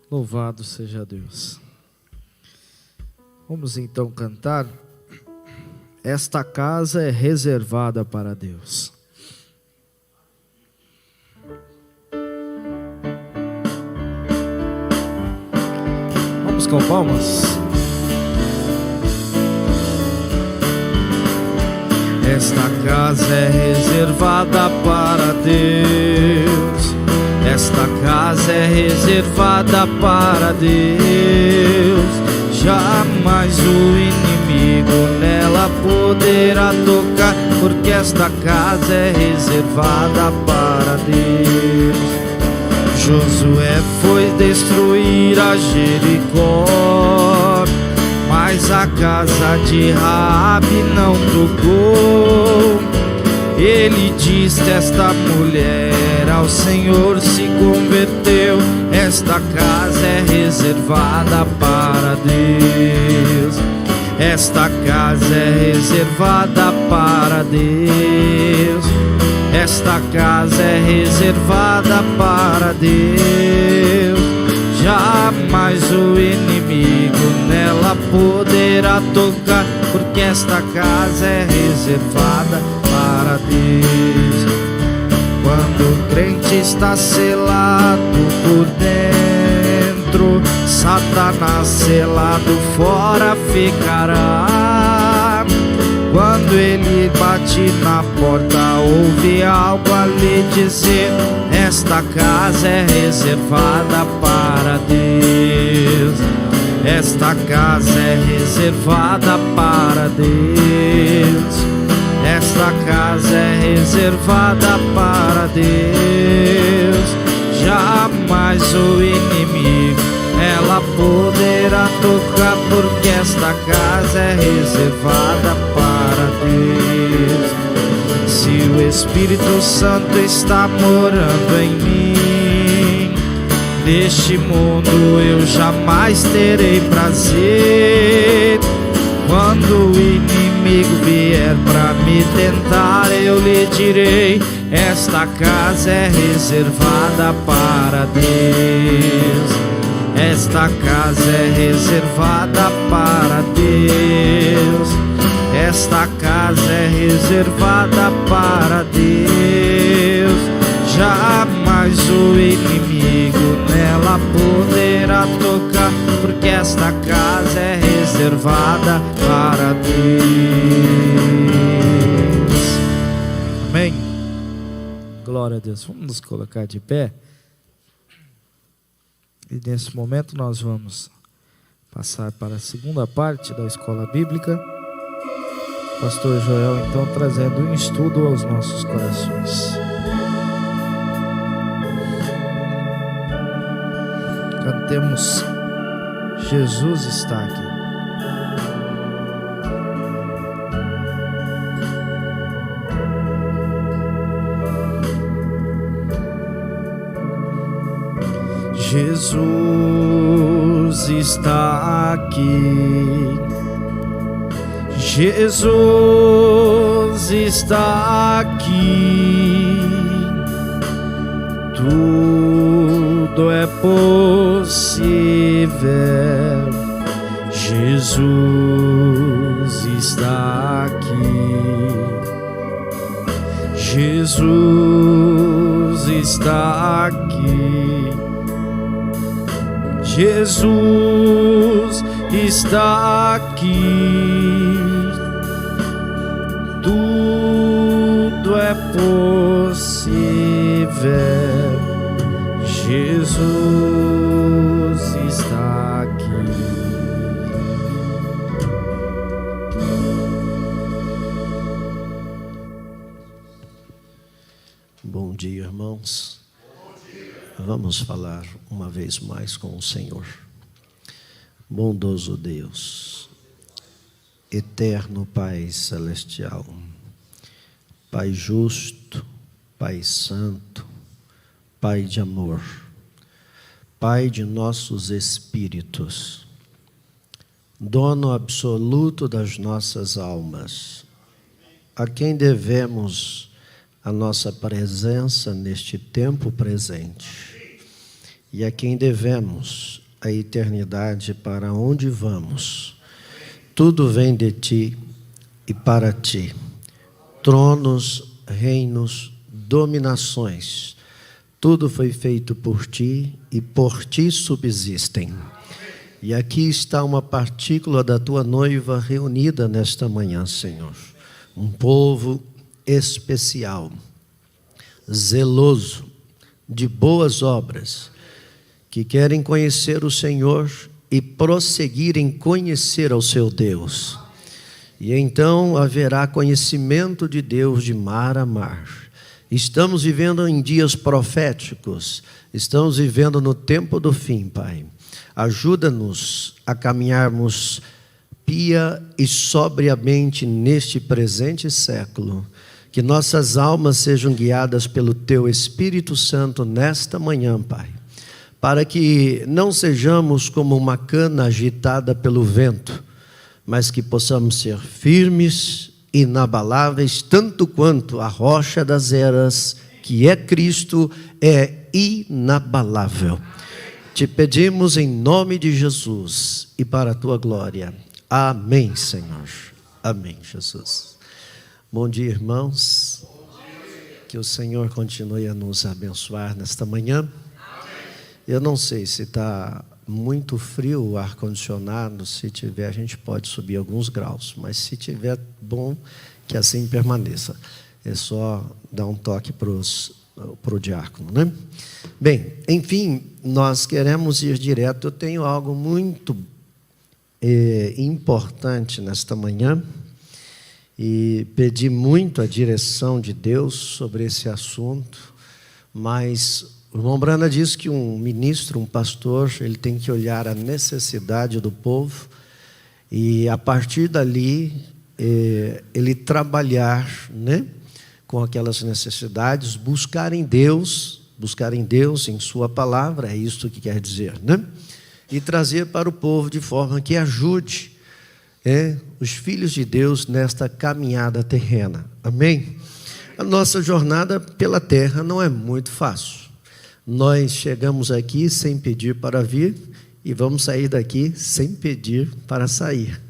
Louvado seja Deus. Vamos então cantar. Esta casa é reservada para Deus. Vamos com palmas. Esta casa é reservada para Deus. Esta casa é reservada para Deus. Jamais o inimigo nela poderá tocar, porque esta casa é reservada para Deus. Josué foi destruir a Jericó, mas a casa de Raabe não tocou. Ele diz que esta mulher ao Senhor se converteu. Esta casa é reservada para Deus. Esta casa é reservada para Deus. Esta casa é reservada para Deus. Jamais o inimigo nela poderá tocar, porque esta casa é reservada para Deus. Quando o crente está selado por dentro, Satanás selado fora ficará. Quando ele bate na porta, ouve algo a lhe dizer: esta casa é reservada para Deus. Esta casa é reservada para Deus. Esta casa é reservada para Deus. Jamais o inimigo ela poderá tocar, porque esta casa é reservada para Deus. Se o Espírito Santo está morando em mim, neste mundo eu jamais terei prazer. Quando o inimigo vier para me tentar, eu lhe direi: esta casa é reservada para Deus. Esta casa é reservada para Deus. Esta casa é reservada para Deus. Jamais o inimigo nela poderá tocar, porque esta casa é reservada para Deus. Amém. Glória a Deus. Vamos nos colocar de pé. E nesse momento nós vamos passar para a segunda parte da escola bíblica. Pastor Joel então trazendo um estudo aos nossos corações. Cantemos Jesus está aqui. Jesus está aqui. Jesus está aqui. Tudo é possível. Jesus está aqui. Jesus está aqui. Jesus está aqui. Tudo é possível. Jesus está aqui. Bom dia, irmãos. Vamos falar uma vez mais com o Senhor. Bondoso Deus, eterno Pai celestial, Pai justo, Pai santo, Pai de amor, Pai de nossos espíritos, dono absoluto das nossas almas, a quem devemos a nossa presença neste tempo presente e a quem devemos a eternidade, para onde vamos. Tudo vem de ti e para ti. Tronos, reinos, dominações, tudo foi feito por ti e por ti subsistem. E aqui está uma partícula da tua noiva reunida nesta manhã, Senhor. Um povo especial, zeloso, de boas obras, que querem conhecer o Senhor e prosseguir em conhecer ao seu Deus. E então haverá conhecimento de Deus de mar a mar. Estamos vivendo em dias proféticos, estamos vivendo no tempo do fim, Pai. Ajuda-nos a caminharmos pia e sobriamente neste presente século, que nossas almas sejam guiadas pelo Teu Espírito Santo nesta manhã, Pai, para que não sejamos como uma cana agitada pelo vento, mas que possamos ser firmes, inabaláveis, tanto quanto a rocha das eras, que é Cristo, é inabalável. Te pedimos em nome de Jesus e para a Tua glória. Amém, Senhor. Amém, Jesus. Bom dia, irmãos. Que o Senhor continue a nos abençoar nesta manhã. Eu não sei se está muito frio o ar-condicionado. Se tiver, a gente pode subir alguns graus, mas se tiver, bom que assim permaneça. É só dar um toque para o diácono, né? Bem, enfim, nós queremos ir direto. Eu tenho algo muito importante nesta manhã e pedi muito a direção de Deus sobre esse assunto, mas o irmão Brana diz que um ministro, um pastor, ele tem que olhar a necessidade do povo e a partir dali ele trabalhar, né, com aquelas necessidades, buscar em Deus em sua palavra, é isso que quer dizer, né? E trazer para o povo de forma que ajude os filhos de Deus nesta caminhada terrena. Amém? A nossa jornada pela terra não é muito fácil. Nós chegamos aqui sem pedir para vir e vamos sair daqui sem pedir para sair.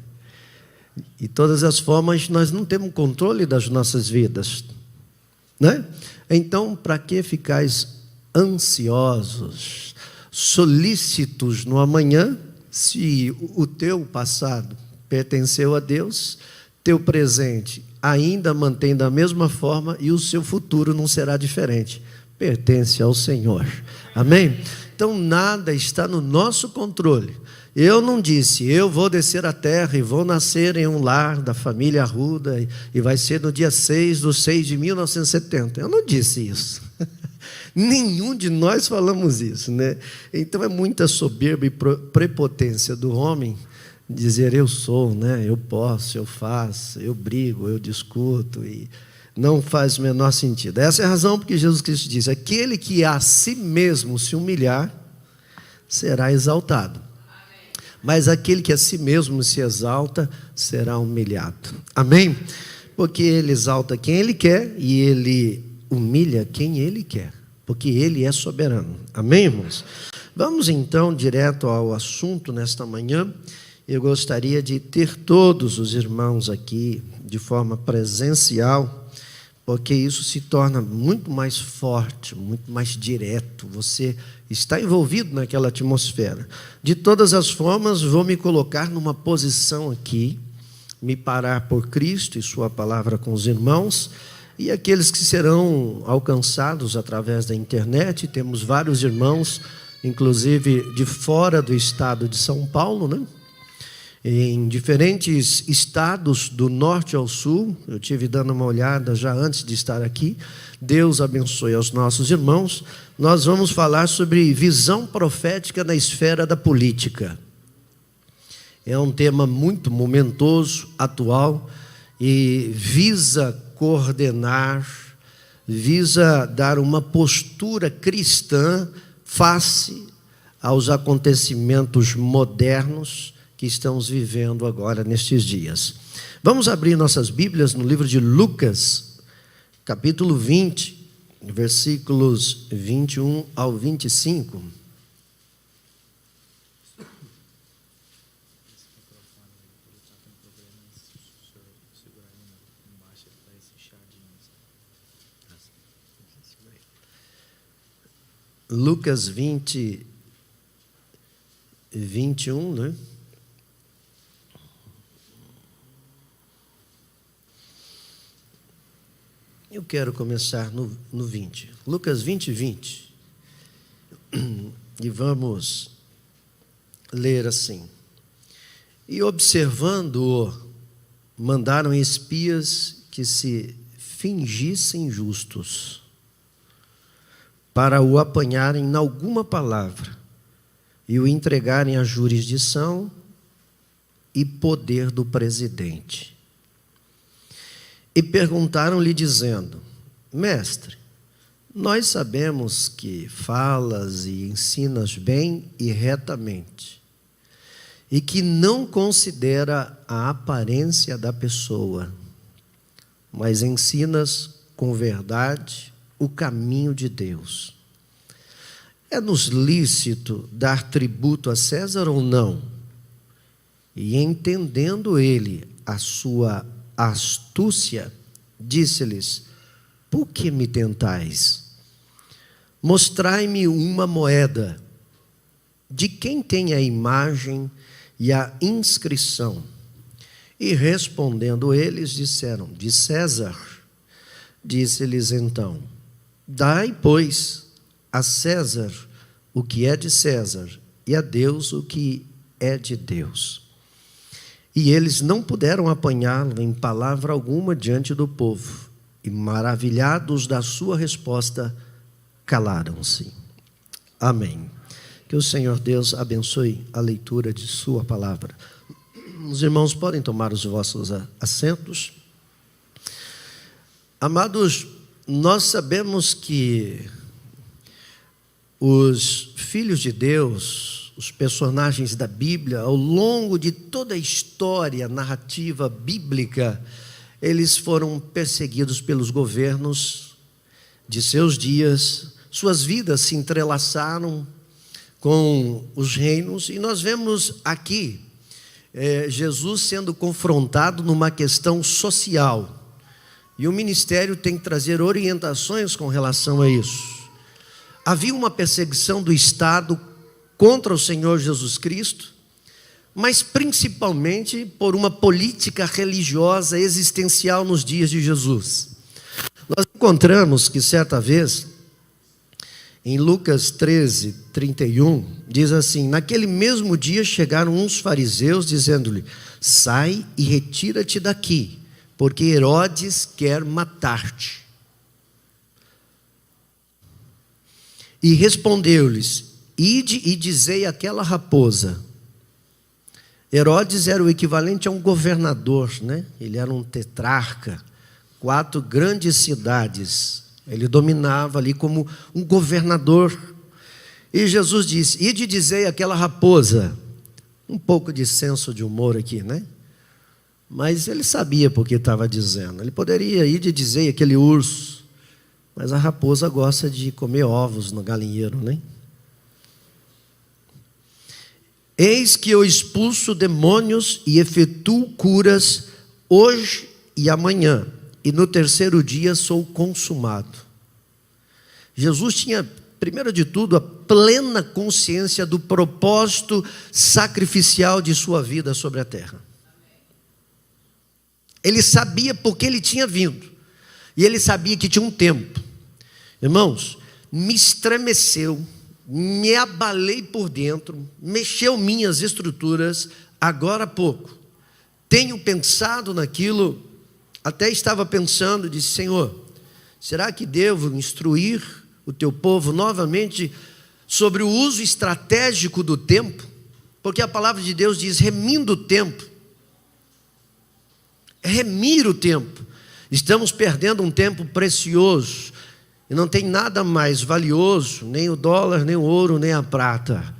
E todas as formas nós não temos controle das nossas vidas, né? Então, para que ficais ansiosos, solícitos no amanhã, se o teu passado pertenceu a Deus, teu presente ainda mantém da mesma forma e o seu futuro não será diferente, pertence ao Senhor. Amém? Então nada está no nosso controle. Eu não disse, eu vou descer à terra e vou nascer em um lar da família Arruda e vai ser no dia 6/6 de 1970. Eu não disse isso. Nenhum de nós falamos isso, né? Então é muita soberba e prepotência do homem dizer eu sou, né? Eu posso, eu faço, eu brigo, eu discuto, e não faz o menor sentido. Essa é a razão porque Jesus Cristo diz: aquele que a si mesmo se humilhar será exaltado, mas aquele que a si mesmo se exalta será humilhado. Amém? Porque ele exalta quem ele quer e ele humilha quem ele quer, porque ele é soberano. Amém, irmãos? Vamos então direto ao assunto nesta manhã. Eu gostaria de ter todos os irmãos aqui de forma presencial, porque isso se torna muito mais forte, muito mais direto. Você está envolvido naquela atmosfera. De todas as formas, vou me colocar numa posição aqui, me parar por Cristo e sua palavra com os irmãos, e aqueles que serão alcançados através da internet. Temos vários irmãos, inclusive de fora do estado de São Paulo, né? Em diferentes estados do norte ao sul. Eu tive dando uma olhada já antes de estar aqui. Deus abençoe aos nossos irmãos. Nós vamos falar sobre visão profética na esfera da política. É um tema muito momentoso, atual, e visa coordenar, visa dar uma postura cristã face aos acontecimentos modernos que estamos vivendo agora nestes dias. Vamos abrir nossas Bíblias no livro de Lucas, capítulo 20, versículos 21 ao 25. Lucas 20, 21, né? Eu quero começar no 20. Lucas 20, 20. E vamos ler assim. E observando-o, mandaram espias que se fingissem justos, para o apanharem em alguma palavra e o entregarem à jurisdição e poder do presidente. E perguntaram-lhe dizendo: Mestre, nós sabemos que falas e ensinas bem e retamente, e que não considera a aparência da pessoa, mas ensinas com verdade o caminho de Deus. É-nos lícito dar tributo a César ou não? E entendendo ele a sua astúcia, disse-lhes: Por que me tentais? Mostrai-me uma moeda. De quem tem a imagem e a inscrição? E respondendo eles, disseram: De César. Disse-lhes então: Dai, pois, a César o que é de César, e a Deus o que é de Deus. E eles não puderam apanhá-lo em palavra alguma diante do povo, e maravilhados da sua resposta, calaram-se. Amém. Que o Senhor Deus abençoe a leitura de sua palavra. Os irmãos podem tomar os vossos assentos. Amados, nós sabemos que os filhos de Deus, os personagens da Bíblia, ao longo de toda a história narrativa bíblica, eles foram perseguidos pelos governos de seus dias, suas vidas se entrelaçaram com os reinos, e nós vemos aqui Jesus sendo confrontado numa questão social, e o ministério tem que trazer orientações com relação a isso. Havia uma perseguição do Estado contra o Senhor Jesus Cristo, mas principalmente por uma política religiosa existencial nos dias de Jesus. Nós encontramos que certa vez, em Lucas 13, 31, diz assim: Naquele mesmo dia chegaram uns fariseus dizendo-lhe: Sai e retira-te daqui, porque Herodes quer matar-te. E respondeu-lhes: Ide e dizei àquela raposa. Herodes era o equivalente a um governador, né? Ele era um tetrarca, 4 grandes cidades. Ele dominava ali como um governador. E Jesus disse: Ide e dizei àquela raposa. Um pouco de senso de humor aqui, né? Mas ele sabia porque estava dizendo. Ele poderia ir e dizer aquele urso, mas a raposa gosta de comer ovos no galinheiro, né? Eis que eu expulso demônios e efetuo curas hoje e amanhã, e no terceiro dia sou consumado. Jesus tinha, primeiro de tudo, a plena consciência do propósito sacrificial de sua vida sobre a terra. Ele sabia porque ele tinha vindo, e ele sabia que tinha um tempo. Irmãos, me estremeceu, me abalei por dentro, mexeu minhas estruturas agora há pouco. Tenho pensado naquilo, até estava pensando, disse: Senhor, será que devo instruir o teu povo novamente sobre o uso estratégico do tempo? Porque a palavra de Deus diz: remindo o tempo. Remir o tempo. Estamos perdendo um tempo precioso. E não tem nada mais valioso, nem o dólar, nem o ouro, nem a prata.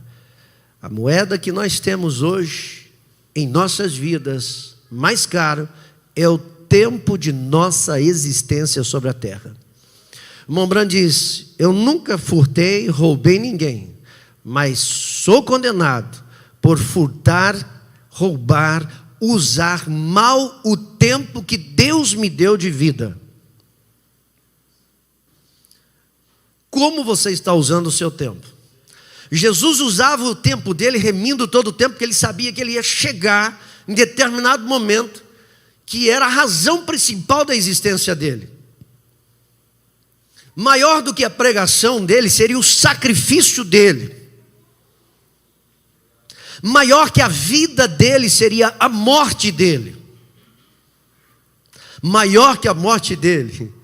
A moeda que nós temos hoje, em nossas vidas, mais caro, é o tempo de nossa existência sobre a terra. O Montbrand diz: eu nunca furtei, roubei ninguém, mas sou condenado por furtar, roubar, usar mal o tempo que Deus me deu de vida. como você está usando o seu tempo. Jesus usava o tempo dele remindo todo o tempo, porque ele sabia que ele ia chegar em determinado momento, que era a razão principal da existência dele. Maior do que a pregação dele seria o sacrifício dele. Maior que a vida dele seria a morte dele. Maior que a morte dele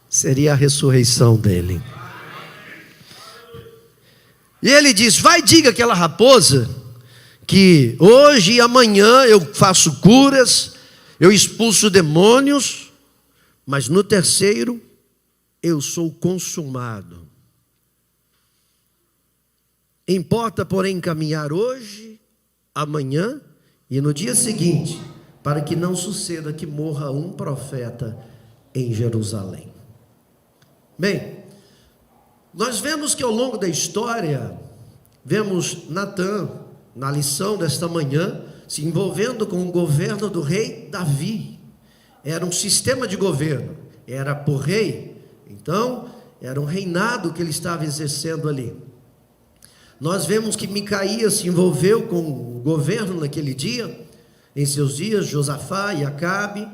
seria a ressurreição dele. E ele diz: vai, diga àquela raposa que hoje e amanhã eu faço curas, eu expulso demônios, mas no terceiro eu sou consumado. Importa, porém, caminhar hoje, amanhã e no dia seguinte, para que não suceda que morra um profeta em Jerusalém. Bem, nós vemos que ao longo da história, vemos Natã, na lição desta manhã, se envolvendo com o governo do rei Davi. Era um sistema de governo, era por rei, então era um reinado que ele estava exercendo ali. Nós vemos que Micaías se envolveu com o governo naquele dia, em seus dias, Josafá e Acabe,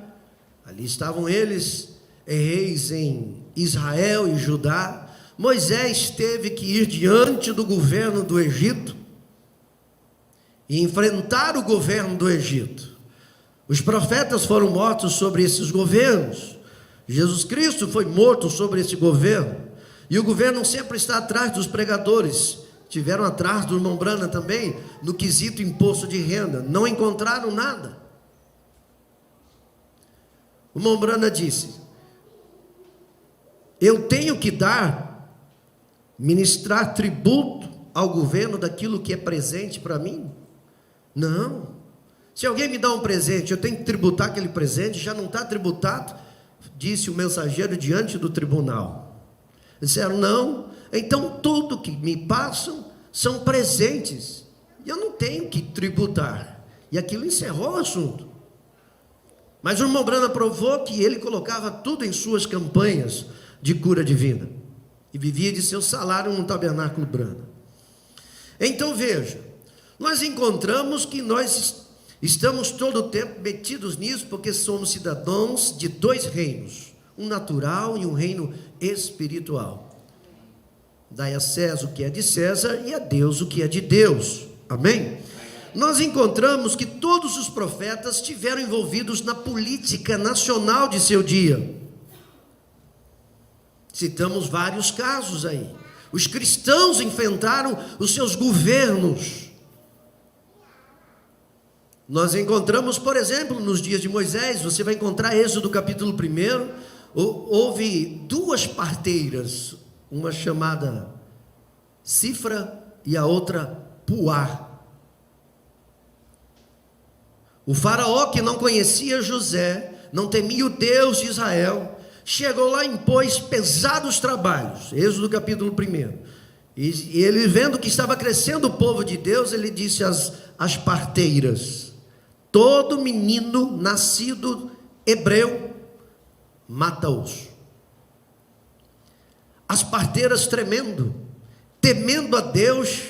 ali estavam eles, reis em Israel e Judá. Moisés teve que ir diante do governo do Egito e enfrentar o governo do Egito. Os profetas foram mortos sobre esses governos. Jesus Cristo foi morto sobre esse governo. E o governo sempre está atrás dos pregadores. Tiveram atrás do irmão Branham também, no quesito imposto de renda. Não encontraram nada. O irmão Branham disse: eu tenho que ministrar tributo ao governo daquilo que é presente para mim? Não. Se alguém me dá um presente, eu tenho que tributar aquele presente, já não está tributado, disse o mensageiro diante do tribunal. Disseram: não, então tudo que me passam são presentes, e eu não tenho que tributar. E aquilo encerrou o assunto. Mas o irmão Branham provou que ele colocava tudo em suas campanhas de cura divina, e vivia de seu salário no tabernáculo Branham. Então veja, nós encontramos que nós estamos todo o tempo metidos nisso, porque somos cidadãos de dois reinos, um natural e um reino espiritual. Dai a César o que é de César e a Deus o que é de Deus. Amém? Nós encontramos que todos os profetas estiveram envolvidos na política nacional de seu dia. Citamos vários casos aí. Os cristãos enfrentaram os seus governos. Nós encontramos, por exemplo, nos dias de Moisés, você vai encontrar Êxodo capítulo 1, houve duas parteiras, uma chamada Cifra e a outra Puá. O faraó, que não conhecia José, não temia o Deus de Israel, chegou lá e impôs pesados trabalhos. Êxodo capítulo 1. E ele, vendo que estava crescendo o povo de Deus, ele disse às parteiras: todo menino nascido hebreu, mata-os. As parteiras, temendo a Deus,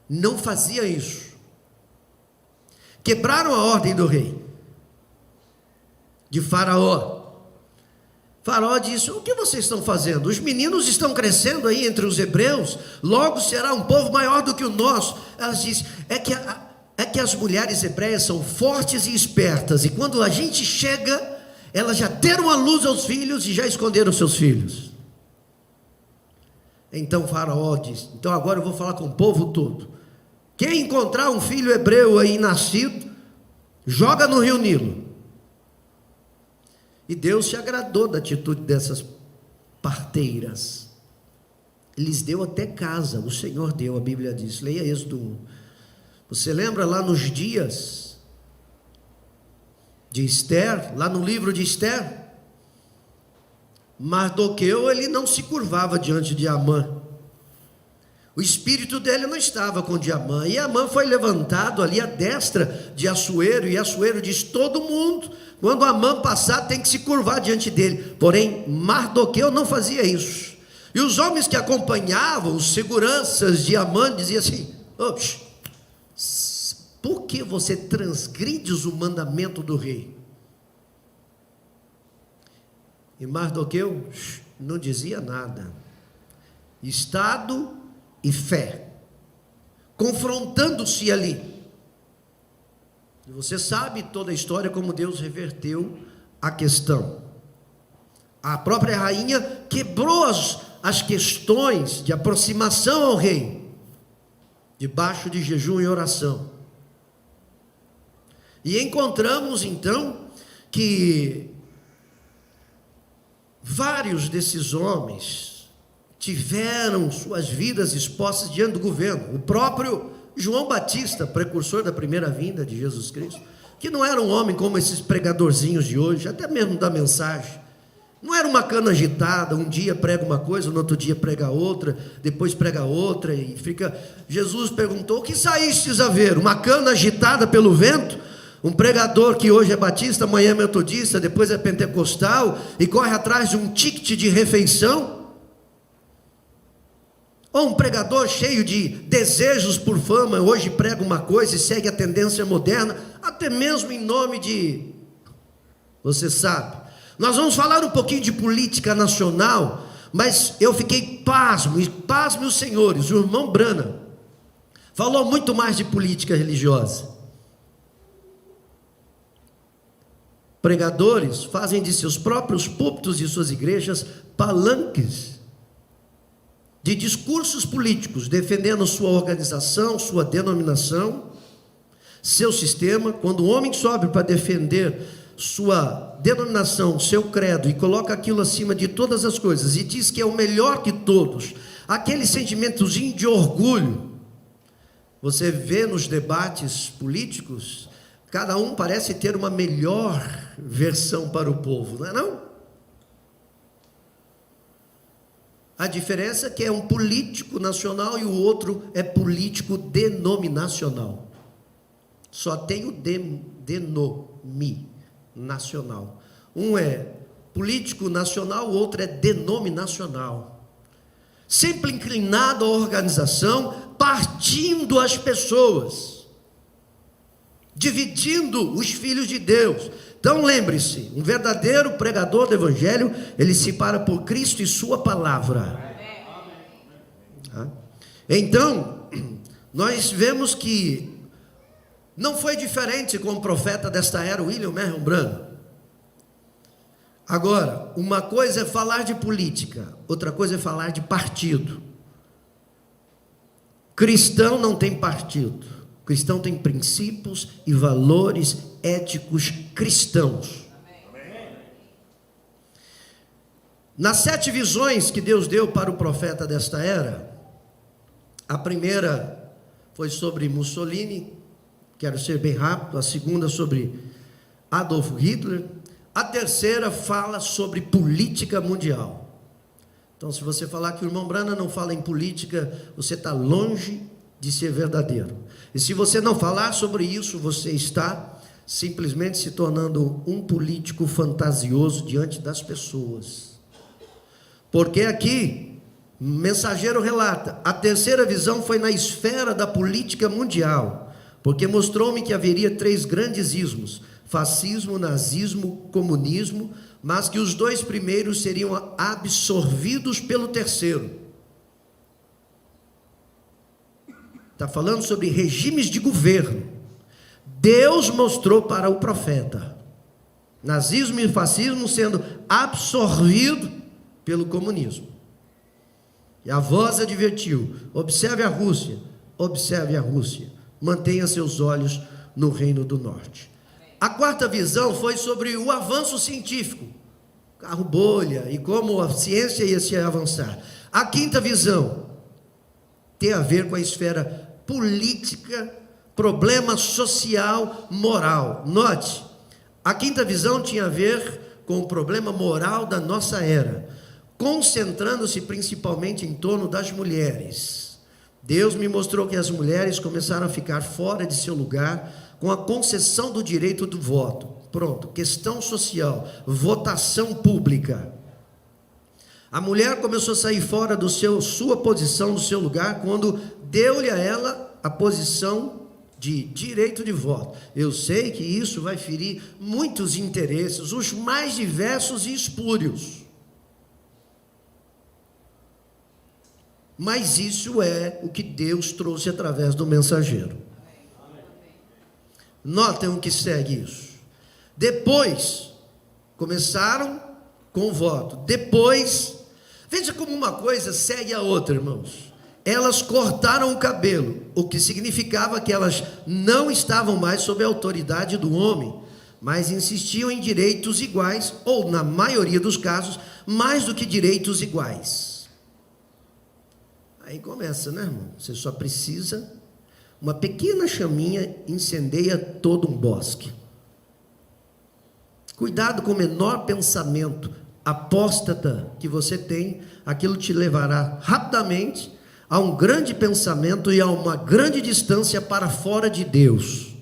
não faziam isso. Quebraram a ordem do rei, de Faraó. Faraó disse: o que vocês estão fazendo? Os meninos estão crescendo aí entre os hebreus, logo será um povo maior do que o nosso. Elas dizem: é que as mulheres hebreias são fortes e espertas, e quando a gente chega, elas já deram a luz aos filhos e já esconderam seus filhos. Então Faraó disse: então agora eu vou falar com o povo todo. Quem encontrar um filho hebreu aí nascido, joga no rio Nilo. E Deus se agradou da atitude dessas parteiras. Lhes deu até casa, o Senhor deu, a Bíblia diz. Leia Êxodo 1. Você lembra lá nos dias de Esther, lá no livro de Esther? Mardoqueu, ele não se curvava diante de Amã. O espírito dele não estava com Amã. E Amã foi levantado ali à destra de Assuero. E Assuero diz: todo mundo, quando Amã passar, tem que se curvar diante dele. Porém, Mardoqueu não fazia isso. E os homens que acompanhavam, os seguranças de Amã, diziam assim: por que você transgrides o mandamento do rei? E Mardoqueu não dizia nada. Estado e fé, confrontando-se ali. E você sabe toda a história, como Deus reverteu a questão. A própria rainha quebrou as questões de aproximação ao rei, debaixo de jejum e oração. E encontramos então que vários desses homens tiveram suas vidas expostas diante do governo. O próprio João Batista, precursor da primeira vinda de Jesus Cristo, que não era um homem como esses pregadorzinhos de hoje, até mesmo da mensagem. Não era uma cana agitada, um dia prega uma coisa, no outro dia prega outra, depois prega outra, e fica... Jesus perguntou: o que saístes a ver? Uma cana agitada pelo vento? Um pregador que hoje é batista, amanhã é metodista, depois é pentecostal, e corre atrás de um ticket de refeição? Ou um pregador cheio de desejos por fama, hoje prega uma coisa e segue a tendência moderna, até mesmo em nome de... Você sabe. Nós vamos falar um pouquinho de política nacional, mas eu fiquei pasmo, e pasme os senhores, o irmão Branham falou muito mais de política religiosa. Pregadores fazem de seus próprios púlpitos e suas igrejas palanques de discursos políticos, defendendo sua organização, sua denominação, seu sistema. Quando o homem sobe para defender sua denominação, seu credo, e coloca aquilo acima de todas as coisas, e diz que é o melhor que todos, aquele sentimentozinho de orgulho, você vê nos debates políticos, cada um parece ter uma melhor versão para o povo, não é não? A diferença é que é um político nacional e o outro é político denominacional. Só tem o denominacional. Um é político nacional, o outro é denominacional. Sempre inclinado à organização, partindo as pessoas, dividindo os filhos de Deus. Então lembre-se, um verdadeiro pregador do evangelho, ele se para por Cristo e sua palavra. Então, nós vemos que não foi diferente com o profeta desta era, William Marion Branham. Agora, uma coisa é falar de política, outra coisa é falar de partido. Cristão não tem partido. Cristão tem princípios e valores éticos cristãos. Nas 7 visões que Deus deu para o profeta desta era, a primeira foi sobre Mussolini, quero ser bem rápido. A segunda sobre Adolf Hitler. A terceira fala sobre política mundial. Então, se você falar que o irmão Branham não fala em política, você está longe de ser verdadeiro. E se você não falar sobre isso, você está simplesmente se tornando um político fantasioso diante das pessoas. Porque aqui, o mensageiro relata, a terceira visão foi na esfera da política mundial, porque mostrou-me que haveria 3 grandes ismos: fascismo, nazismo, comunismo, mas que os 2 primeiros seriam absorvidos pelo terceiro. Está falando sobre regimes de governo. Deus mostrou para o profeta nazismo e fascismo sendo absorvido pelo comunismo. E a voz advertiu: observe a Rússia, mantenha seus olhos no reino do norte. A quarta visão foi sobre o avanço científico, carro bolha, e como a ciência ia se avançar. A quinta visão tem a ver com a esfera política, problema social, moral. Note, a quinta visão tinha a ver com o problema moral da nossa era, concentrando-se principalmente em torno das mulheres. Deus me mostrou que as mulheres começaram a ficar fora de seu lugar com a concessão do direito do voto. Pronto, questão social, votação pública. A mulher começou a sair fora sua posição, do seu lugar, quando deu-lhe a ela a posição de direito de voto. Eu sei que isso vai ferir muitos interesses, os mais diversos e espúrios. Mas isso é o que Deus trouxe através do mensageiro. Notem o que segue isso. Depois, começaram com o voto. Depois, veja como uma coisa segue a outra, irmãos. Elas cortaram o cabelo, o que significava que elas não estavam mais sob a autoridade do homem, mas insistiam em direitos iguais, ou na maioria dos casos, mais do que direitos iguais. Aí começa, né, irmão? Você só precisa, uma pequena chaminha incendeia todo um bosque. Cuidado com o menor pensamento apóstata que você tem, aquilo te levará rapidamente a um grande pensamento e a uma grande distância para fora de Deus.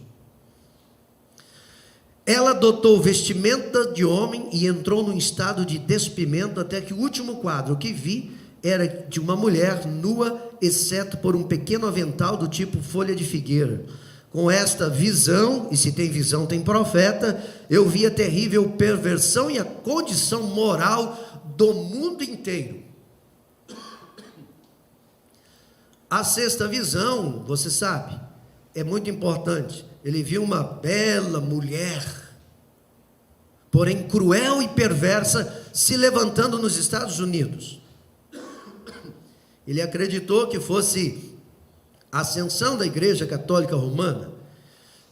Ela adotou vestimenta de homem e entrou num estado de despimento, até que o último quadro que vi era de uma mulher nua, exceto por um pequeno avental do tipo folha de figueira. Com esta visão, e se tem visão tem profeta, eu vi a terrível perversão e a condição moral do mundo inteiro. A sexta visão, você sabe, é muito importante. Ele viu uma bela mulher, porém cruel e perversa, se levantando nos Estados Unidos. Ele acreditou que fosse a ascensão da Igreja Católica Romana,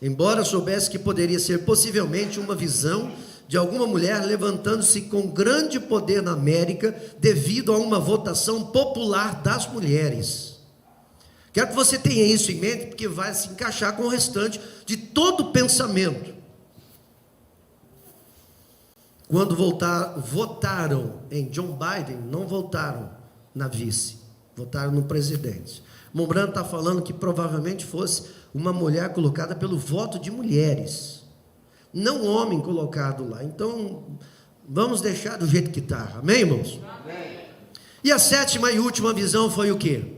embora soubesse que poderia ser possivelmente uma visão de alguma mulher levantando-se com grande poder na América, devido a uma votação popular das mulheres. Quero que você tenha isso em mente, porque vai se encaixar com o restante de todo o pensamento. Quando votaram em John Biden, não votaram na vice, votaram no presidente. Mombrano está falando que provavelmente fosse uma mulher colocada pelo voto de mulheres, não homem colocado lá. Então, vamos deixar do jeito que está. Amém, irmãos? Amém. E a sétima e última visão foi o quê?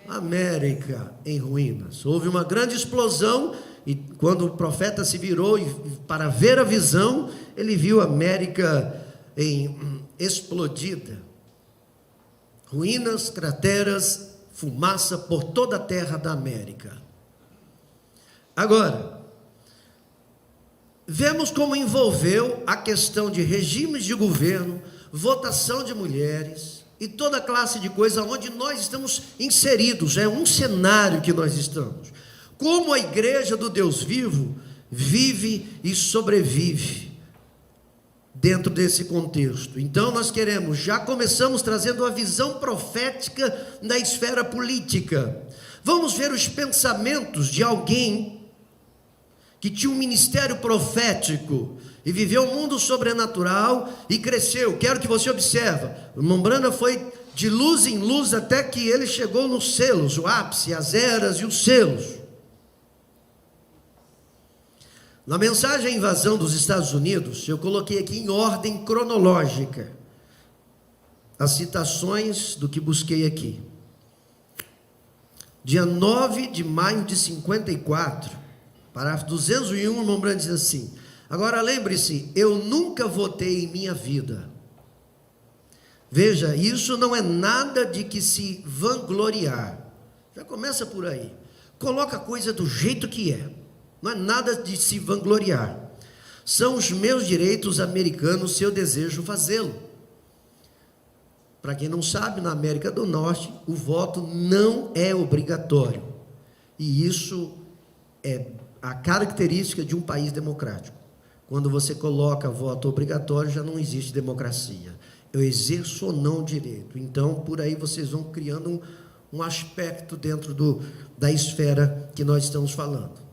América em ruínas. Houve uma grande explosão e quando o profeta se virou para ver a visão, ele viu a América explodida. Ruínas, crateras, fumaça por toda a terra da América. Agora, vemos como envolveu a questão de regimes de governo, votação de mulheres e toda classe de coisa onde nós estamos inseridos. É um cenário que nós estamos. Como a igreja do Deus vivo vive e sobrevive dentro desse contexto. Então nós já começamos trazendo a visão profética da esfera política. Vamos ver os pensamentos de alguém que tinha um ministério profético e viveu um mundo sobrenatural e cresceu. Quero que você observe, o Mombrana foi de luz em luz até que ele chegou nos selos, o ápice, as eras e os selos. Na mensagem à invasão dos Estados Unidos, eu coloquei aqui em ordem cronológica as citações do que busquei aqui. Dia 9 de maio de 54, parágrafo 201, o Mombrana diz assim: agora lembre-se, eu nunca votei em minha vida. Veja, isso não é nada de que se vangloriar. Já começa por aí. Coloca a coisa do jeito que é. Não é nada de se vangloriar. São os meus direitos americanos se eu desejo fazê-lo. Para quem não sabe, na América do Norte, o voto não é obrigatório. E isso é a característica de um país democrático. Quando você coloca voto obrigatório, já não existe democracia. Eu exerço ou não o direito. Então, por aí vocês vão criando um aspecto dentro da esfera que nós estamos falando.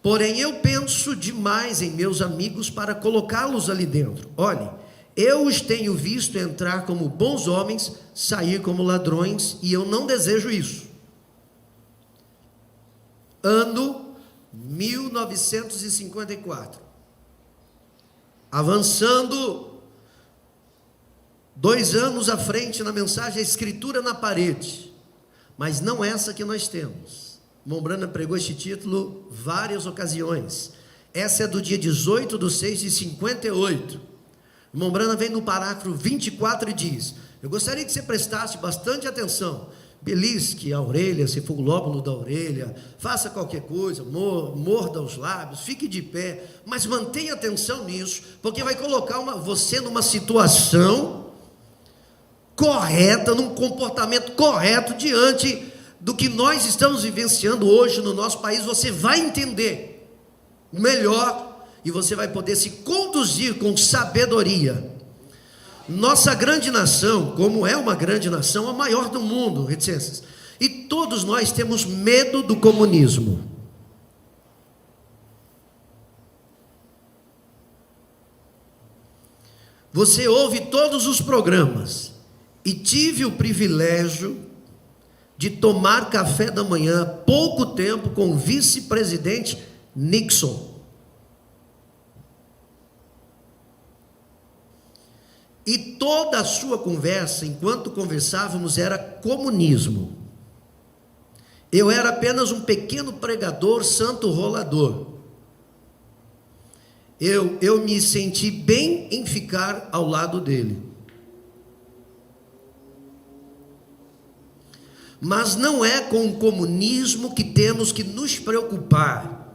Porém, eu penso demais em meus amigos para colocá-los ali dentro. Olhe, eu os tenho visto entrar como bons homens, sair como ladrões, e eu não desejo isso. Ano 1954. Avançando 2 anos à frente na mensagem, a escritura na parede, mas não essa que nós temos. Irmão Brana pregou este título várias ocasiões. Essa é do dia 18/6/58. Irmão Brana vem no parágrafo 24 e diz: eu gostaria que você prestasse bastante atenção. Belisque a orelha, se for o lóbulo da orelha, faça qualquer coisa, morda os lábios, fique de pé, mas mantenha atenção nisso, porque vai colocar você numa situação correta, num comportamento correto diante do que nós estamos vivenciando hoje no nosso país. Você vai entender melhor e você vai poder se conduzir com sabedoria. Nossa grande nação, como é uma grande nação, a maior do mundo, reticências, e todos nós temos medo do comunismo. Você ouve todos os programas, e tive o privilégio de tomar café da manhã há pouco tempo com o vice-presidente Nixon. E toda a sua conversa, enquanto conversávamos, era comunismo. Eu era apenas um pequeno pregador, santo rolador. Eu me senti bem em ficar ao lado dele. Mas não é com o comunismo que temos que nos preocupar.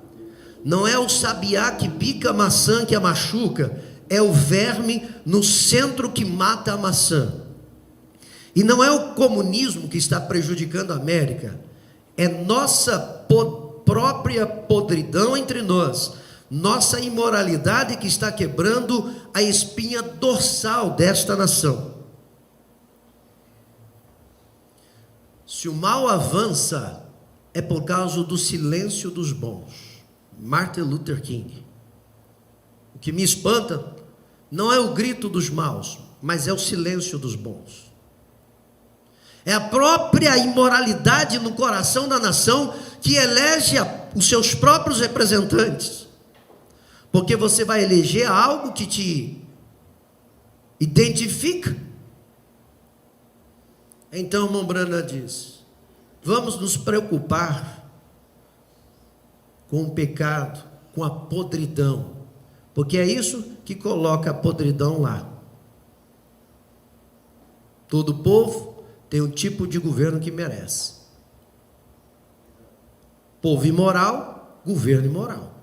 Não é o sabiá que pica a maçã que a machuca, é o verme no centro que mata a maçã. E não é o comunismo que está prejudicando a América, é nossa própria podridão entre nós, nossa imoralidade que está quebrando a espinha dorsal desta nação. Se o mal avança, é por causa do silêncio dos bons. Martin Luther King. O que me espanta não é o grito dos maus, mas é o silêncio dos bons. É a própria imoralidade no coração da nação que elege os seus próprios representantes. Porque você vai eleger algo que te identifica. Então, irmão Brana diz: vamos nos preocupar com o pecado, com a podridão, porque é isso que coloca a podridão lá. Todo povo tem um tipo de governo que merece. Povo imoral, governo imoral.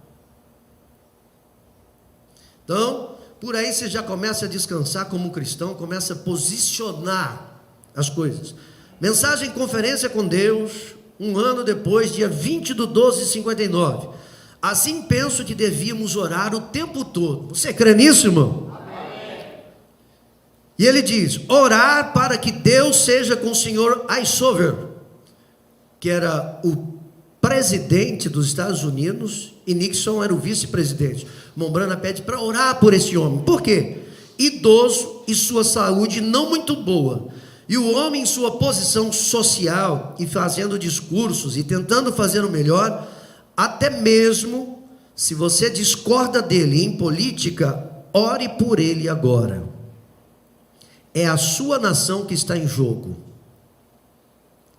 Então, por aí você já começa a descansar como cristão, começa a posicionar as coisas. Mensagem Conferência com Deus, 1 ano depois, dia 20/12/59. Assim penso que devíamos orar o tempo todo. Você crê nisso, irmão? Amém. E ele diz: orar para que Deus seja com o senhor Eisenhower, que era o presidente dos Estados Unidos, e Nixon era o vice-presidente. Mombrana pede para orar por esse homem. Por quê? Idoso e sua saúde não muito boa. E o homem em sua posição social, e fazendo discursos, e tentando fazer o melhor, até mesmo se você discorda dele em política, ore por ele agora. É a sua nação que está em jogo.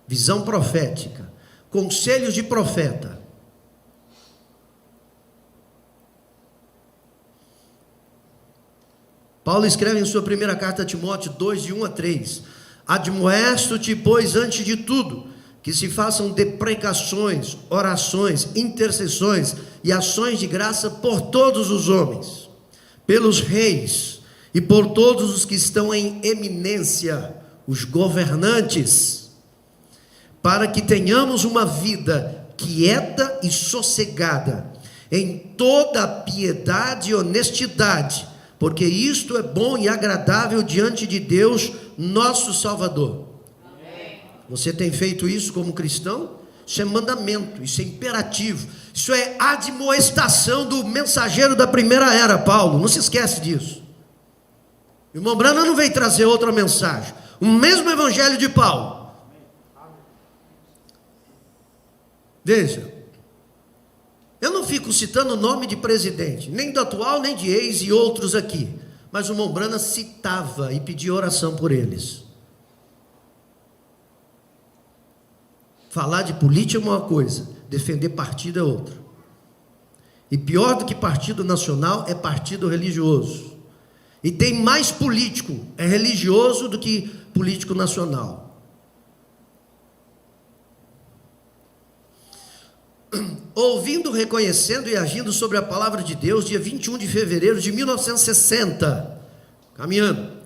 Visão profética, conselhos de profeta. Paulo escreve em sua primeira carta a Timóteo 2, de 1-3: admoesto-te, pois, antes de tudo, que se façam deprecações, orações, intercessões e ações de graça por todos os homens, pelos reis e por todos os que estão em eminência, os governantes, para que tenhamos uma vida quieta e sossegada, em toda piedade e honestidade, porque isto é bom e agradável diante de Deus, nosso Salvador. Você tem feito isso como cristão? Isso é mandamento, isso é imperativo, isso é admoestação do mensageiro da primeira era, Paulo. Não se esquece disso. O irmão Brana não veio trazer outra mensagem, o mesmo evangelho de Paulo. Veja, eu não fico citando o nome de presidente, nem do atual, nem de ex e outros aqui, mas o Mombrana citava e pedia oração por eles. Falar de política é uma coisa, defender partido é outra. E pior do que partido nacional é partido religioso. E tem mais político religioso do que político nacional. Ouvindo, reconhecendo e agindo sobre a palavra de Deus, dia 21 de fevereiro de 1960, caminhando,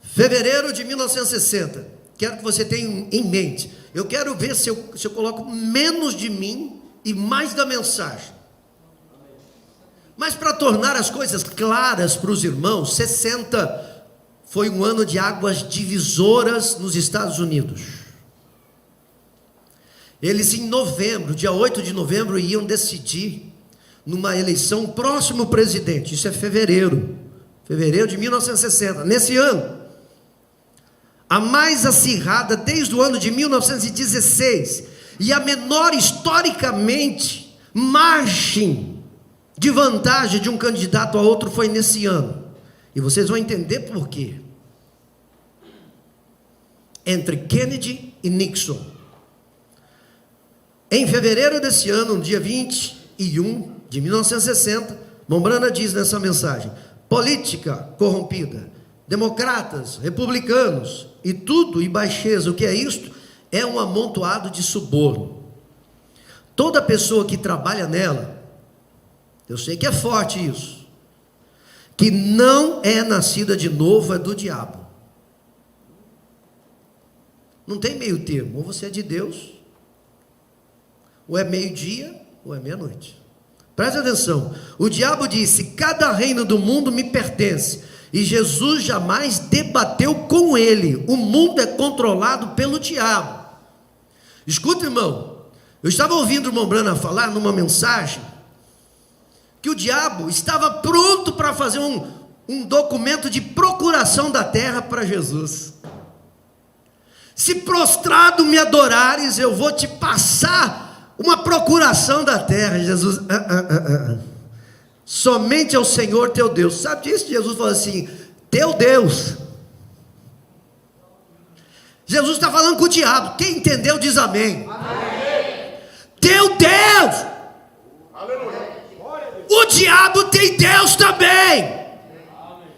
fevereiro de 1960, quero que você tenha em mente, eu quero ver se eu coloco menos de mim e mais da mensagem, mas para tornar as coisas claras para os irmãos, 60 foi um ano de águas divisoras nos Estados Unidos. Eles em novembro, dia 8 de novembro, iam decidir numa eleição o próximo presidente. Isso é fevereiro de 1960. Nesse ano, a mais acirrada desde o ano de 1916 e a menor historicamente margem de vantagem de um candidato a outro foi nesse ano. E vocês vão entender por quê. Entre Kennedy e Nixon. Em fevereiro desse ano, no dia 21 de 1960, Mombrana diz nessa mensagem: política corrompida, democratas, republicanos e tudo e baixeza, o que é isto? É um amontoado de suborno. Toda pessoa que trabalha nela, eu sei que é forte isso, que não é nascida de novo, é do diabo. Não tem meio termo, ou você é de Deus, ou é meio-dia, ou é meia-noite. Preste atenção, o diabo disse: cada reino do mundo me pertence, e Jesus jamais debateu com ele. O mundo é controlado pelo diabo. Escuta, irmão, eu estava ouvindo o Mombrana falar numa mensagem, que o diabo estava pronto para fazer um documento de procuração da terra para Jesus. Se prostrado me adorares, eu vou te passar uma procuração da terra. Jesus, somente ao Senhor teu Deus. Sabe disso? Jesus falou assim: teu Deus. Jesus está falando com o diabo. Quem entendeu diz amém. Amém. Teu Deus. Aleluia. O diabo tem Deus também. Amém.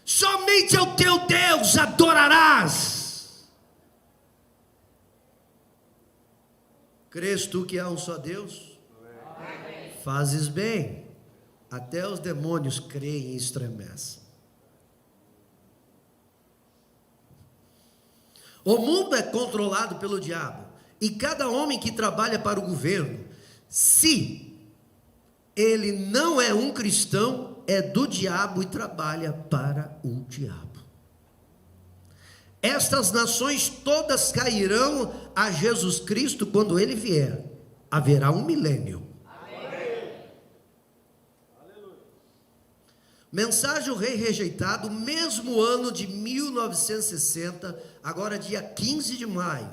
Somente ao teu Deus adorarás. Crês tu que há um só Deus? Amém. Fazes bem, até os demônios creem e estremecem. O mundo é controlado pelo diabo, e cada homem que trabalha para o governo, se ele não é um cristão, é do diabo e trabalha para o diabo. Estas nações todas cairão a Jesus Cristo quando ele vier. Haverá um milênio. Amém. Mensagem o Rei Rejeitado, mesmo ano de 1960, agora dia 15 de maio,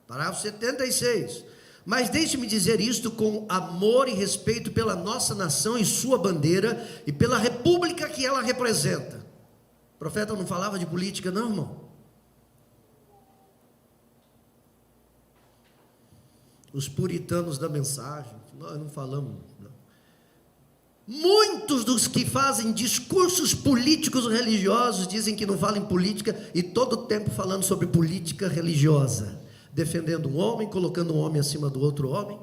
parágrafo 76. Mas deixe-me dizer isto com amor e respeito pela nossa nação e sua bandeira e pela república que ela representa. O profeta não falava de política não, irmão? Os puritanos da mensagem, nós não falamos, não. Muitos dos que fazem discursos políticos religiosos dizem que não falam em política e todo o tempo falando sobre política religiosa, defendendo um homem, colocando um homem acima do outro homem,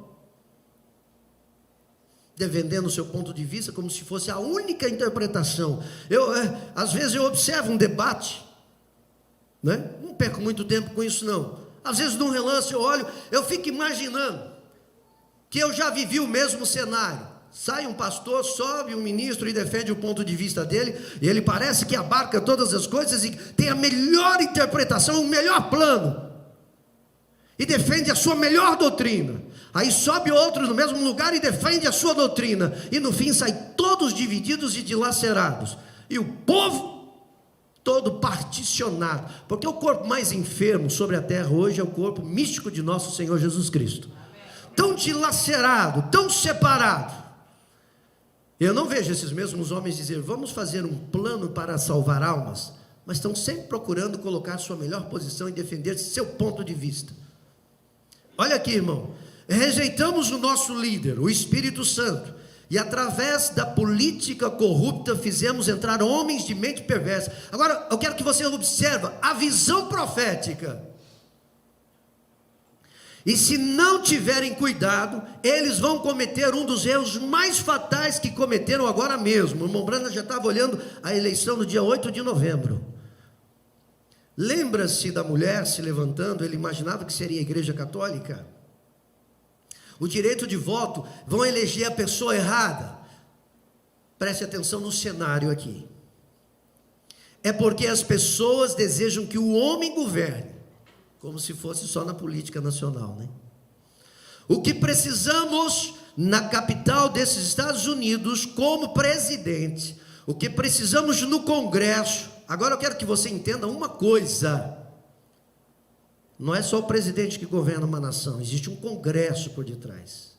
defendendo o seu ponto de vista como se fosse a única interpretação. Às vezes eu observo um debate, né? Não perco muito tempo com isso não. Às vezes num relance eu olho, eu fico imaginando que eu já vivi o mesmo cenário. Sai um pastor, sobe um ministro e defende o ponto de vista dele, e ele parece que abarca todas as coisas e tem a melhor interpretação, o melhor plano, e defende a sua melhor doutrina. Aí sobe outro no mesmo lugar e defende a sua doutrina, e no fim sai todos divididos e dilacerados, e o povo todo particionado, porque o corpo mais enfermo sobre a terra hoje é o corpo místico de nosso Senhor Jesus Cristo. Tão dilacerado, tão separado. Eu não vejo esses mesmos homens dizer: vamos fazer um plano para salvar almas, mas estão sempre procurando colocar sua melhor posição e defender seu ponto de vista. Olha aqui, irmão, rejeitamos o nosso líder, o Espírito Santo, e através da política corrupta fizemos entrar homens de mente perversa. Agora, eu quero que você observe a visão profética. E se não tiverem cuidado, eles vão cometer um dos erros mais fatais que cometeram agora mesmo. O irmão Branham já estava olhando a eleição no dia 8 de novembro. Lembra-se da mulher se levantando? Ele imaginava que seria a Igreja Católica. O direito de voto, vão eleger a pessoa errada. Preste atenção no cenário aqui. É porque as pessoas desejam que o homem governe, como se fosse só na política nacional, né? O que precisamos na capital desses Estados Unidos, como presidente, o que precisamos no Congresso. Agora eu quero que você entenda uma coisa: não é só o presidente que governa uma nação, existe um Congresso por detrás.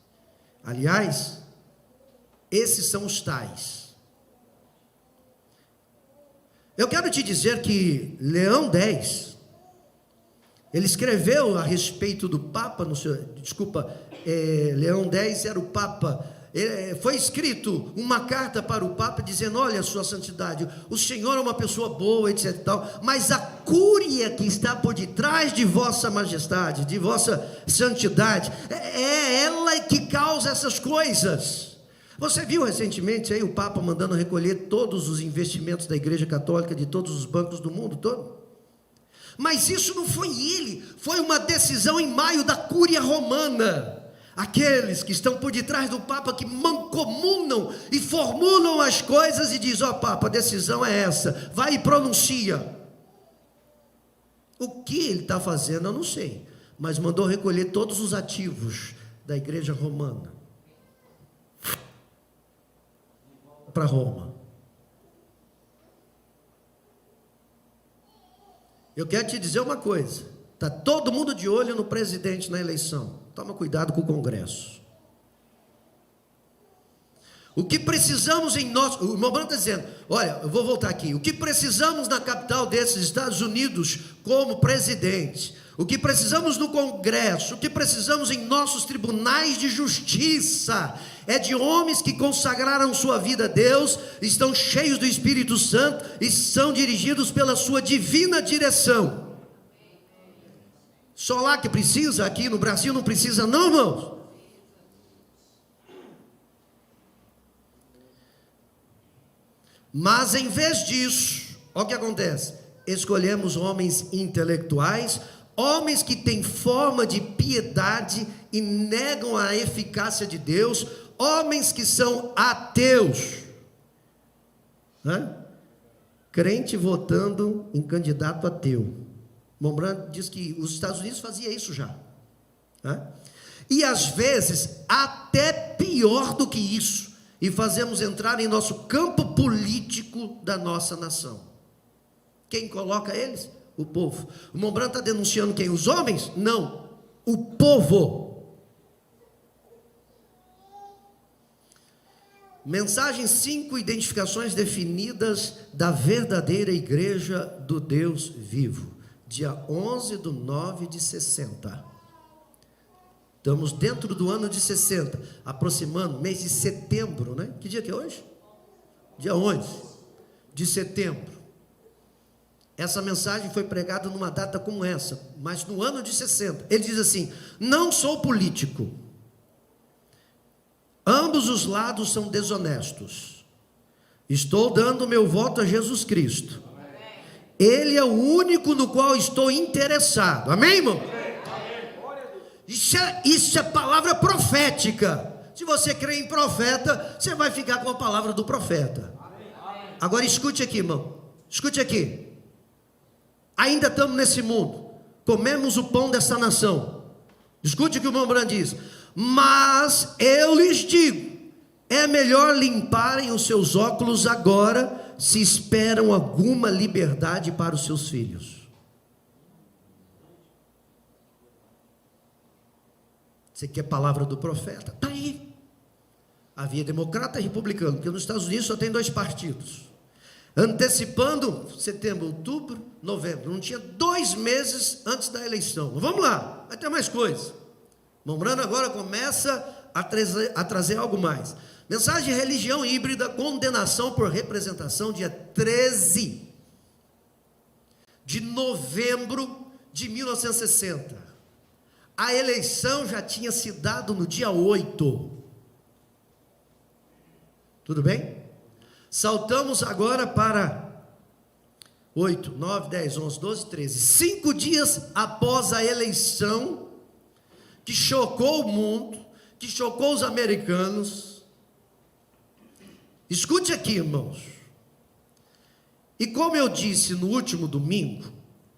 Aliás, esses são os tais. Eu quero te dizer que Leão X, ele escreveu a respeito do Papa, Leão X era o Papa. Foi escrito uma carta para o Papa dizendo: olha, sua santidade, o Senhor é uma pessoa boa, etc. Mas a cúria que está por detrás de vossa majestade, de vossa santidade, é ela que causa essas coisas. Você viu recentemente aí o Papa mandando recolher todos os investimentos da Igreja Católica, de todos os bancos do mundo todo? Mas isso não foi ele, foi uma decisão em maio da Cúria Romana. Aqueles que estão por detrás do Papa, que mancomunam e formulam as coisas e dizem: ó Papa, a decisão é essa, vai e pronuncia. O que ele está fazendo eu não sei, mas mandou recolher todos os ativos da Igreja Romana para Roma. Eu quero te dizer uma coisa: está todo mundo de olho no presidente na eleição. Toma cuidado com o Congresso. O que precisamos em nós, o irmão Branham está dizendo, olha, eu vou voltar aqui. O que precisamos na capital desses Estados Unidos como presidente, o que precisamos no Congresso, o que precisamos em nossos tribunais de justiça, é de homens que consagraram sua vida a Deus, estão cheios do Espírito Santo e são dirigidos pela sua divina direção. Só lá que precisa, aqui no Brasil não precisa não, irmãos. Mas em vez disso, olha o que acontece: escolhemos homens intelectuais, homens que têm forma de piedade e negam a eficácia de Deus, homens que são ateus, crente votando em candidato ateu. Mombrando diz que os Estados Unidos fazia isso já, e às vezes até pior do que isso, e fazemos entrar em nosso campo político da nossa nação. Quem coloca eles? O povo. O Mombrando está denunciando quem? Os homens? Não, o povo. Mensagem 5, identificações definidas da verdadeira igreja do Deus vivo. Dia 11 de 9 de 60. Estamos dentro do ano de 60, aproximando, mês de setembro, né? Que dia que é hoje? Dia 11 de setembro. Essa mensagem foi pregada numa data como essa, mas no ano de 60. Ele diz assim: não sou político. Ambos os lados são desonestos. Estou dando meu voto a Jesus Cristo. Ele é o único no qual estou interessado. Amém, irmão? Isso é palavra profética. Se você crê em profeta, você vai ficar com a palavra do profeta. Agora escute aqui, irmão. Escute aqui. Ainda estamos nesse mundo, comemos o pão dessa nação. Escute o que o irmão Branham diz: mas eu lhes digo, é melhor limparem os seus óculos agora, se esperam alguma liberdade para os seus filhos. Você quer a palavra do profeta? Está aí. Havia democrata e republicano, porque nos Estados Unidos só tem 2 partidos. Antecipando setembro, outubro, novembro. Não tinha 2 meses antes da eleição. Vamos lá, vai ter mais coisa. Mombrana agora começa a trazer algo mais. Mensagem de religião híbrida, condenação por representação, dia 13 de novembro de 1960. A eleição já tinha se dado no dia 8. Tudo bem? Saltamos agora para 8, 9, 10, 11, 12, 13. 5 dias após a eleição, que chocou o mundo, que chocou os americanos. Escute aqui, irmãos. E como eu disse no último domingo,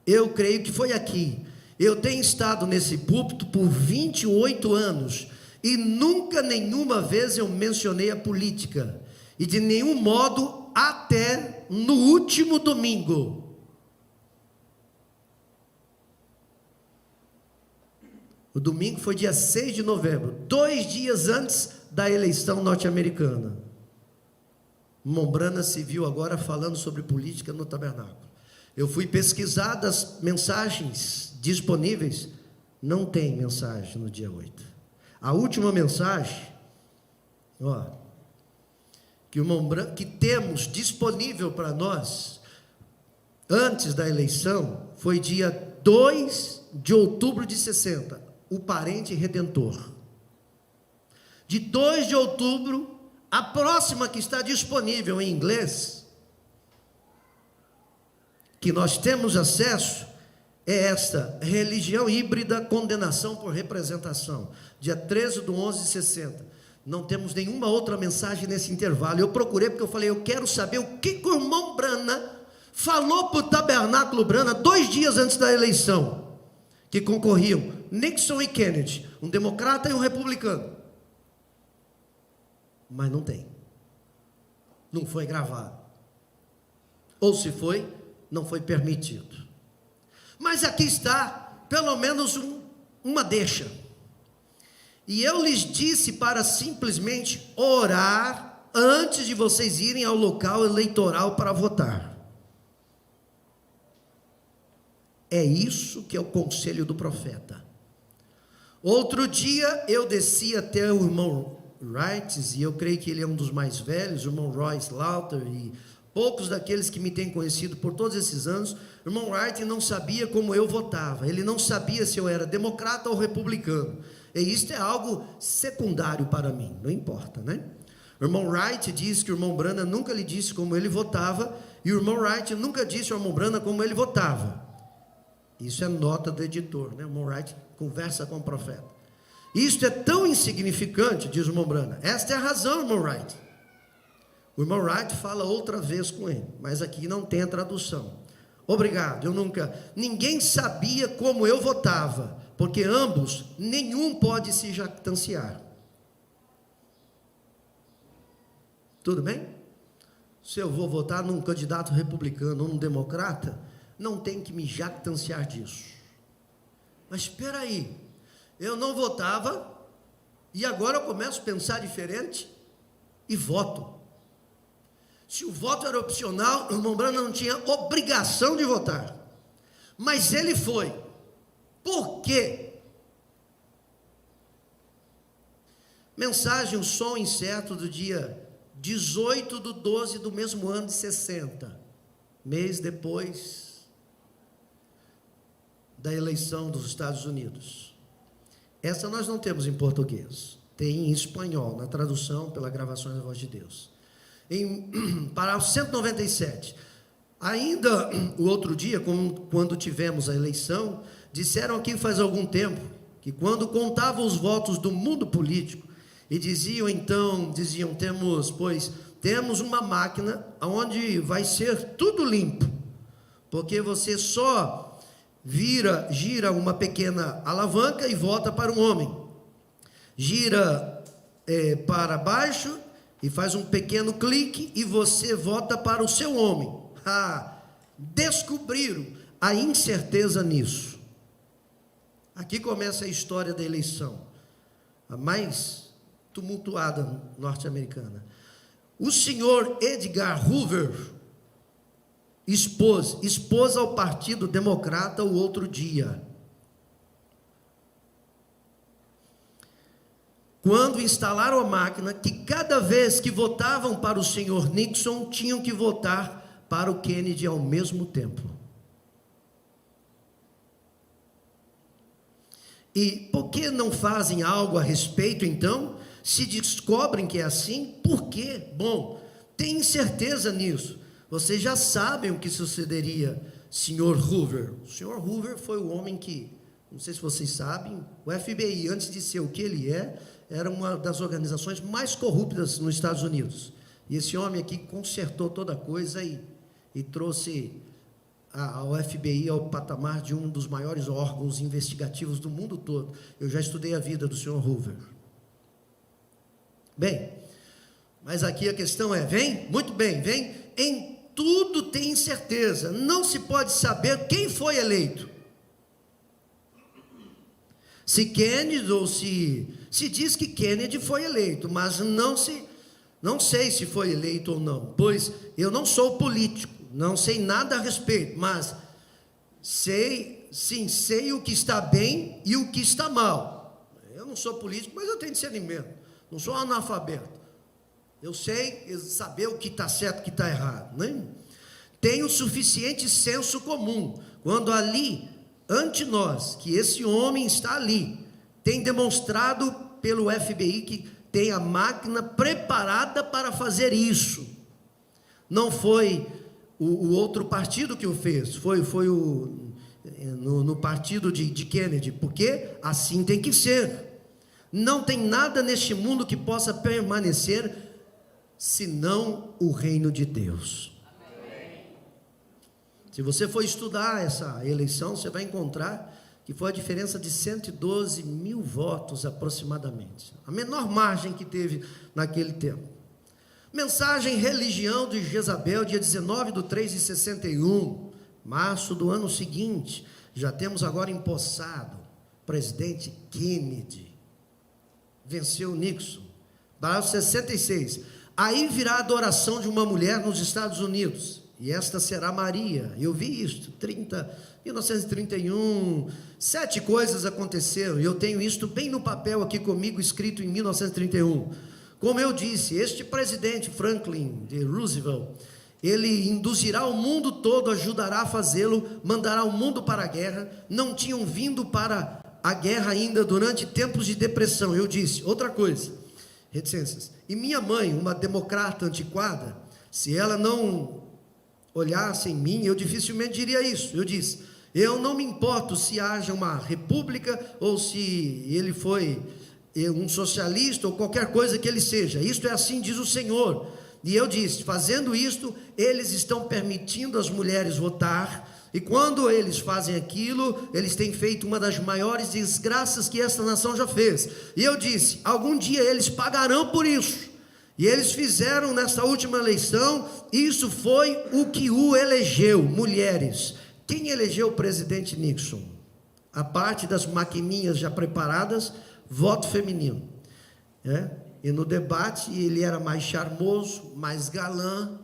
eu creio que foi aqui. Eu tenho estado nesse púlpito por 28 anos e nunca nenhuma vez eu mencionei a política. E de nenhum modo até no último domingo. O domingo foi dia 6 de novembro, 2 dias antes da eleição norte-americana. Mombrana se viu agora falando sobre política no tabernáculo. Eu fui pesquisar das mensagens disponíveis, não tem mensagem no dia 8. A última mensagem, que temos disponível para nós, antes da eleição, foi dia 2 de outubro de 60, o parente redentor. De 2 de outubro, a próxima que está disponível em inglês, que nós temos acesso, é esta, religião híbrida, condenação por representação, dia 13 de 11 de 60. Não temos nenhuma outra mensagem nesse intervalo. Eu procurei porque eu falei, eu quero saber o que o irmão Brana falou para o tabernáculo Brana 2 dias antes da eleição, que concorriam Nixon e Kennedy, um democrata e um republicano. Mas não tem. Não foi gravado. Ou se foi, não foi permitido. Mas aqui está, pelo menos uma deixa. E eu lhes disse para simplesmente orar antes de vocês irem ao local eleitoral para votar. É isso que é o conselho do profeta. Outro dia eu desci até o irmão Wright, e eu creio que ele é um dos mais velhos, o irmão Royce Lauter, e poucos daqueles que me têm conhecido por todos esses anos. O irmão Wright não sabia como eu votava, ele não sabia se eu era democrata ou republicano. E isso é algo secundário para mim, não importa, né? O irmão Wright diz que o irmão Brana nunca lhe disse como ele votava, e o irmão Wright nunca disse ao irmão Brana como ele votava. Isso é nota do editor, né? O irmão Wright conversa com o profeta. Isto é tão insignificante, diz o irmão Brana. Esta é a razão, irmão Wright. O irmão Wright fala outra vez com ele, mas aqui não tem a tradução. Obrigado, ninguém sabia como eu votava, porque ambos, nenhum pode se jactanciar. Tudo bem? Se eu vou votar num candidato republicano ou num democrata, não tem que me jactanciar disso. Mas espera aí, eu não votava, e agora eu começo a pensar diferente, e voto. Se o voto era opcional, o irmão Brana não tinha obrigação de votar, mas ele foi. Por quê? Mensagem, o som incerto do dia 18 de 12 do mesmo ano de 60, mês depois da eleição dos Estados Unidos. Essa nós não temos em português, tem em espanhol, na tradução pela gravação da Voz de Deus. Parágrafo 197. Ainda o outro dia, quando tivemos a eleição, disseram aqui faz algum tempo, que quando contavam os votos do mundo político, e diziam, temos uma máquina onde vai ser tudo limpo, porque você só gira uma pequena alavanca e vota para um homem, gira para baixo e faz um pequeno clique e você vota para o seu homem. Descobriram a incerteza nisso. Aqui começa a história da eleição. Mas tumultuada norte-americana. O senhor Edgar Hoover expôs ao Partido Democrata o outro dia, quando instalaram a máquina, que cada vez que votavam para o senhor Nixon, tinham que votar para o Kennedy ao mesmo tempo. E por que não fazem algo a respeito, então? Se descobrem que é assim, por quê? Bom, tenham certeza nisso. Vocês já sabem o que sucederia, senhor Hoover. O senhor Hoover foi o homem que, não sei se vocês sabem, o FBI, antes de ser o que ele é, era uma das organizações mais corruptas nos Estados Unidos. E esse homem aqui consertou toda a coisa e trouxe ao FBI ao patamar de um dos maiores órgãos investigativos do mundo todo. Eu já estudei a vida do senhor Hoover. Bem, mas aqui a questão é, muito bem, em tudo tem certeza, não se pode saber quem foi eleito. Se Kennedy ou se diz que Kennedy foi eleito, mas não sei se foi eleito ou não, pois eu não sou político, não sei nada a respeito, mas sei o que está bem e o que está mal. Eu não sou político, mas eu tenho discernimento, não sou analfabeto. Eu sei saber o que está certo e o que está errado, né? Tenho suficiente senso comum, quando ali, ante nós, que esse homem está ali, tem demonstrado pelo FBI que tem a máquina preparada para fazer isso. Não foi o outro partido que o fez, foi no partido de Kennedy, porque assim tem que ser. Não tem nada neste mundo que possa permanecer senão o reino de Deus. Se você for estudar essa eleição, você vai encontrar que foi a diferença de 112 mil votos aproximadamente, a menor margem que teve naquele tempo. Mensagem Religião de Jezabel, dia 19/3/61, março do ano seguinte. Já temos agora empossado o presidente Kennedy, venceu Nixon. Parágrafo 66. Aí virá a adoração de uma mulher nos Estados Unidos, e esta será Maria. Eu vi isto, 1931, 7 coisas aconteceram, e eu tenho isto bem no papel aqui comigo, escrito em 1931. Como eu disse, este presidente Franklin D. Roosevelt, ele induzirá o mundo todo, ajudará a fazê-lo, mandará o mundo para a guerra. Não tinham vindo para a guerra ainda durante tempos de depressão. Eu disse, outra coisa, reticências. E minha mãe, uma democrata antiquada, se ela não olhasse em mim, eu dificilmente diria isso. Eu disse, eu não me importo se haja uma república ou se ele foi um socialista ou qualquer coisa que ele seja. Isto é assim, diz o Senhor. E eu disse, fazendo isto, eles estão permitindo as mulheres votar, e quando eles fazem aquilo, eles têm feito uma das maiores desgraças que esta nação já fez. E eu disse, algum dia eles pagarão por isso. E eles fizeram nessa última eleição, isso foi o que o elegeu, mulheres. Quem elegeu o presidente Nixon? A parte das maquininhas já preparadas, voto feminino. E no debate ele era mais charmoso, mais galã,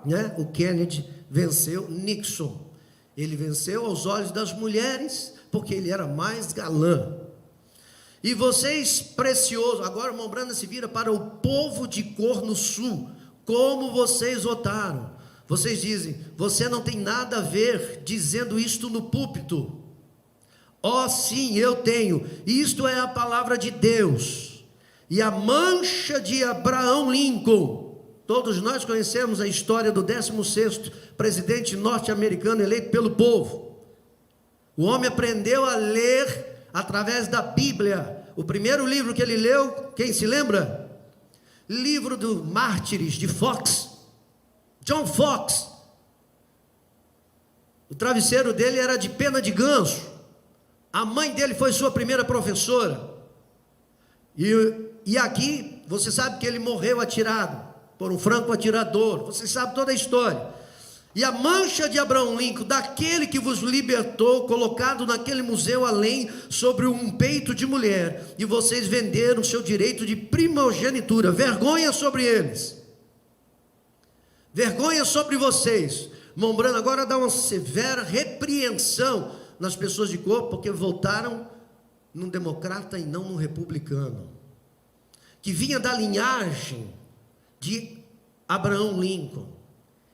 né? O Kennedy venceu Nixon. Ele venceu aos olhos das mulheres, porque ele era mais galã. E vocês, preciosos, agora o irmão Branda se vira para o povo de Corno Sul, como vocês votaram? Vocês dizem, você não tem nada a ver dizendo isto no púlpito. Oh sim, eu tenho, isto é a palavra de Deus. E a mancha de Abraham Lincoln, todos nós conhecemos a história do 16º presidente norte-americano eleito pelo povo. O homem aprendeu a ler através da Bíblia. O primeiro livro que ele leu, quem se lembra? Livro dos Mártires, de Fox, John Fox. O travesseiro dele era de pena de ganso. A mãe dele foi sua primeira professora. E aqui, você sabe que ele morreu atirado por um franco atirador. Você sabe toda a história. E a mancha de Abraham Lincoln, daquele que vos libertou, colocado naquele museu além, sobre um peito de mulher, e vocês venderam seu direito de primogenitura. Vergonha sobre eles. Vergonha sobre vocês. Irmão Brano agora dá uma severa repreensão nas pessoas de cor, porque votaram num democrata e não num republicano, que vinha da linhagem de Abraham Lincoln,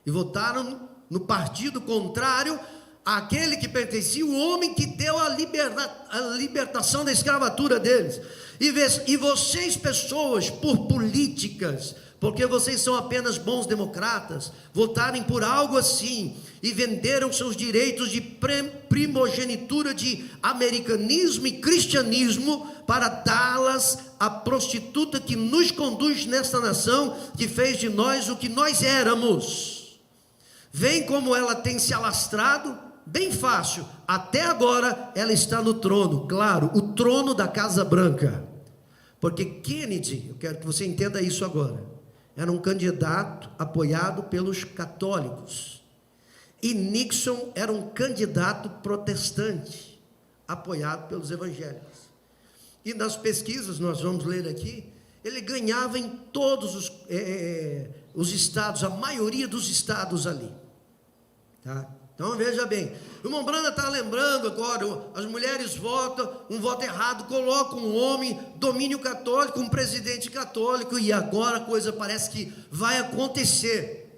e votaram no partido contrário àquele que pertencia, o homem que deu a libertação da escravatura deles. E vocês, pessoas, por políticas, porque vocês são apenas bons democratas, votarem por algo assim, e venderam seus direitos de primogenitura de americanismo e cristianismo, para dá-las à prostituta que nos conduz nesta nação, que fez de nós o que nós éramos. Vem como ela tem se alastrado, bem fácil, até agora ela está no trono, claro, o trono da Casa Branca, porque Kennedy, eu quero que você entenda isso agora, era um candidato apoiado pelos católicos, e Nixon era um candidato protestante, apoiado pelos evangélicos, e nas pesquisas, nós vamos ler aqui, ele ganhava em todos os estados, a maioria dos estados ali, tá? Então veja bem, o irmão Brana está lembrando agora, as mulheres votam, um voto errado, colocam um homem, domínio católico, um presidente católico, e agora a coisa parece que vai acontecer.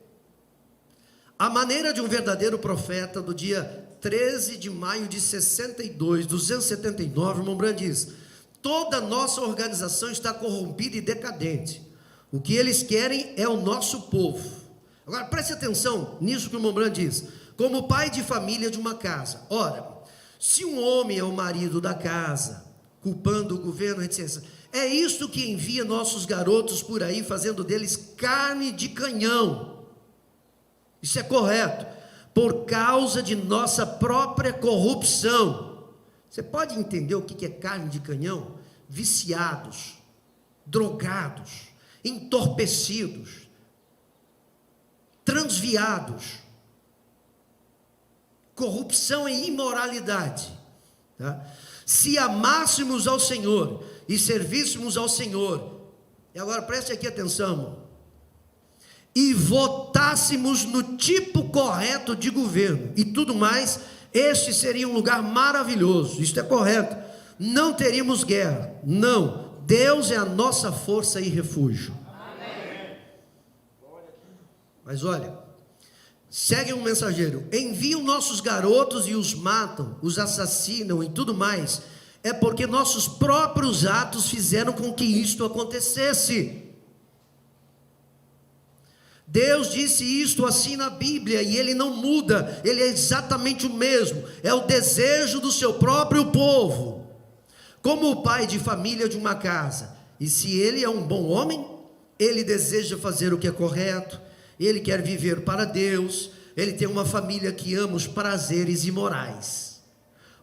A maneira de um verdadeiro profeta, do dia 13 de maio de 62, 279, o irmão Brana diz: toda a nossa organização está corrompida e decadente. O que eles querem é o nosso povo. Agora preste atenção nisso que o irmão Brana diz. Como pai de família de uma casa. Ora, se um homem é o marido da casa, culpando o governo, etc., é isto que envia nossos garotos por aí, fazendo deles carne de canhão. Isso é correto, por causa de nossa própria corrupção. Você pode entender o que é carne de canhão? Viciados, drogados, entorpecidos, transviados, corrupção e imoralidade, tá? Se amássemos ao Senhor e servíssemos ao Senhor, e agora preste aqui atenção, irmão, e votássemos no tipo correto de governo e tudo mais, este seria um lugar maravilhoso. Isto é correto, não teríamos guerra, não, Deus é a nossa força e refúgio. Amém. Mas olha, segue um mensageiro, enviam nossos garotos e os matam, os assassinam e tudo mais, é porque nossos próprios atos fizeram com que isto acontecesse. Deus disse isto assim na Bíblia, e Ele não muda, Ele é exatamente o mesmo, é o desejo do seu próprio povo, como o pai de família de uma casa, e se ele é um bom homem, ele deseja fazer o que é correto, ele quer viver para Deus, ele tem uma família que ama os prazeres imorais.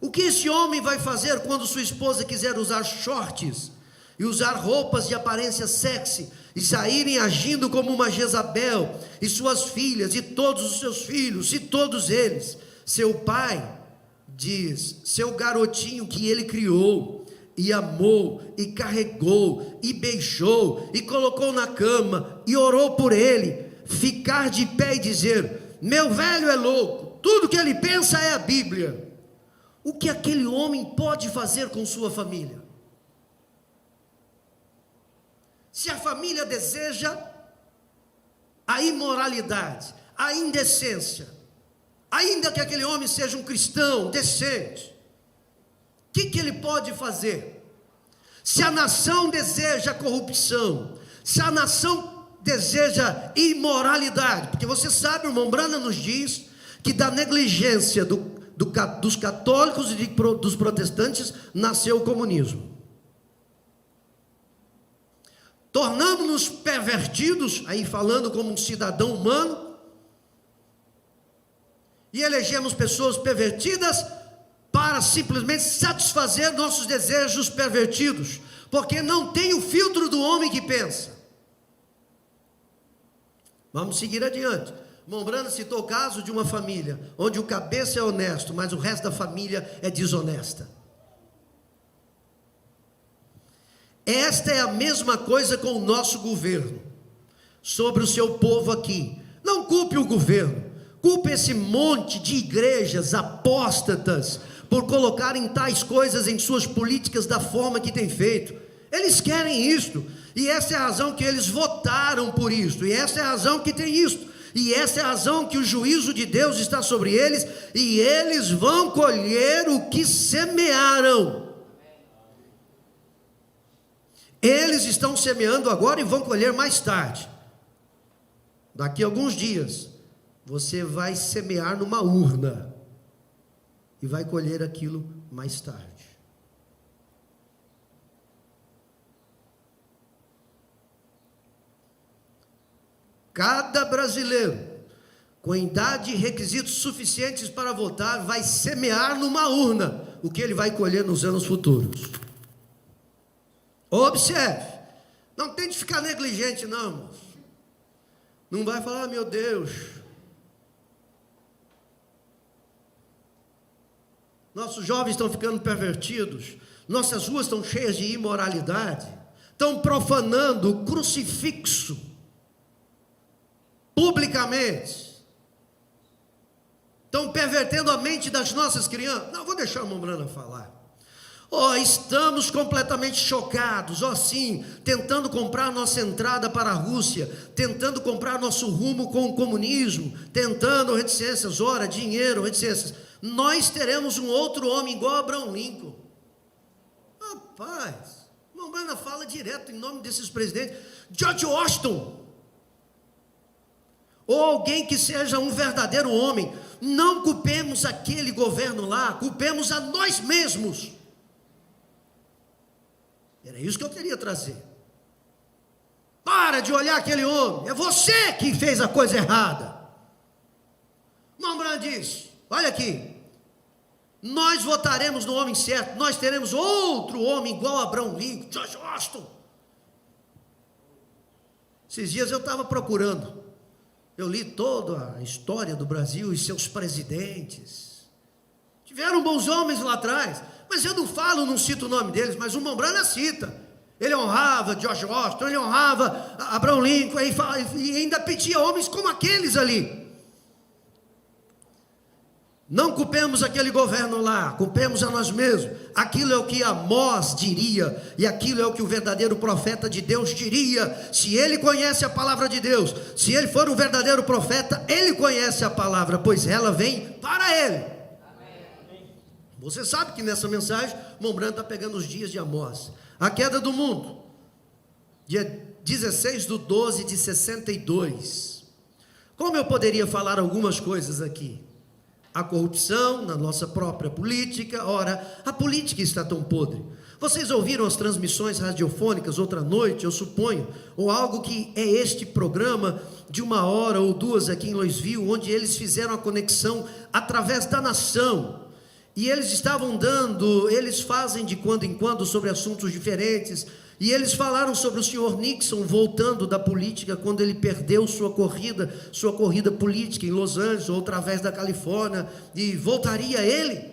O que esse homem vai fazer quando sua esposa quiser usar shorts e usar roupas de aparência sexy e saírem agindo como uma Jezabel, e suas filhas e todos os seus filhos e todos eles? Seu pai diz, seu garotinho que ele criou e amou e carregou e beijou e colocou na cama e orou por ele, ficar de pé e dizer: meu velho é louco, tudo que ele pensa é a Bíblia. O que aquele homem pode fazer com sua família? Se a família deseja a imoralidade, a indecência, ainda que aquele homem seja um cristão decente, o que ele pode fazer? Se a nação deseja corrupção, se a nação deseja imoralidade, porque você sabe, o irmão Brana nos diz que da negligência dos católicos e dos protestantes nasceu o comunismo. Tornamos-nos pervertidos, aí falando como um cidadão humano, e elegemos pessoas pervertidas para simplesmente satisfazer nossos desejos pervertidos, porque não tem o filtro do homem que pensa. Vamos seguir adiante. Mombrana citou o caso de uma família onde o cabeça é honesto, mas o resto da família é desonesta. Esta é a mesma coisa com o nosso governo, sobre o seu povo aqui. Não culpe o governo, culpe esse monte de igrejas apóstatas por colocarem tais coisas em suas políticas da forma que tem feito. Eles querem isto, e essa é a razão que eles votaram por isto, e essa é a razão que tem isto, e essa é a razão que o juízo de Deus está sobre eles, e eles vão colher o que semearam. Eles estão semeando agora e vão colher mais tarde. Daqui a alguns dias, você vai semear numa urna e vai colher aquilo mais tarde. Cada brasileiro com idade e requisitos suficientes para votar vai semear numa urna o que ele vai colher nos anos futuros. Observe, não tem de ficar negligente não, irmãos. Não vai falar, meu Deus, nossos jovens estão ficando pervertidos, nossas ruas estão cheias de imoralidade, estão profanando o crucifixo publicamente, estão pervertendo a mente das nossas crianças. Não, vou deixar a Mombrana falar. Estamos completamente chocados, sim, tentando comprar nossa entrada para a Rússia, tentando comprar nosso rumo com o comunismo, tentando reticências, dinheiro, reticências. Nós teremos um outro homem igual a Abraham Lincoln. Rapaz, Mombrana fala direto em nome desses presidentes. George Washington, ou alguém que seja um verdadeiro homem. Não culpemos aquele governo lá, culpemos a nós mesmos. Era isso que eu queria trazer. Para de olhar aquele homem, é você que fez a coisa errada. Mombrana diz, olha aqui, nós votaremos no homem certo, nós teremos outro homem igual a Abraham Lincoln, George Washington. Esses dias eu estava procurando, eu li toda a história do Brasil e seus presidentes. Tiveram bons homens lá atrás, mas eu não cito o nome deles, mas o Mombrana cita. Ele honrava George Washington, ele honrava Abraham Lincoln, e ainda pedia homens como aqueles ali. Não culpemos aquele governo lá, culpemos a nós mesmos. Aquilo é o que Amós diria, e aquilo é o que o verdadeiro profeta de Deus diria. Se ele conhece a palavra de Deus, se ele for um verdadeiro profeta, ele conhece a palavra, pois ela vem para ele. Você sabe que nessa mensagem, Mombrana está pegando os dias de Amós. A queda do mundo, dia 16/12/62. Como eu poderia falar algumas coisas aqui? A corrupção na nossa própria política. Ora, a política está tão podre. Vocês ouviram as transmissões radiofônicas outra noite, eu suponho, ou algo que é este programa de 1 hora ou 2 aqui em Louisville, onde eles fizeram a conexão através da nação. E eles fazem de quando em quando sobre assuntos diferentes, e eles falaram sobre o senhor Nixon voltando da política, quando ele perdeu sua corrida política em Los Angeles, ou através da Califórnia, e voltaria ele.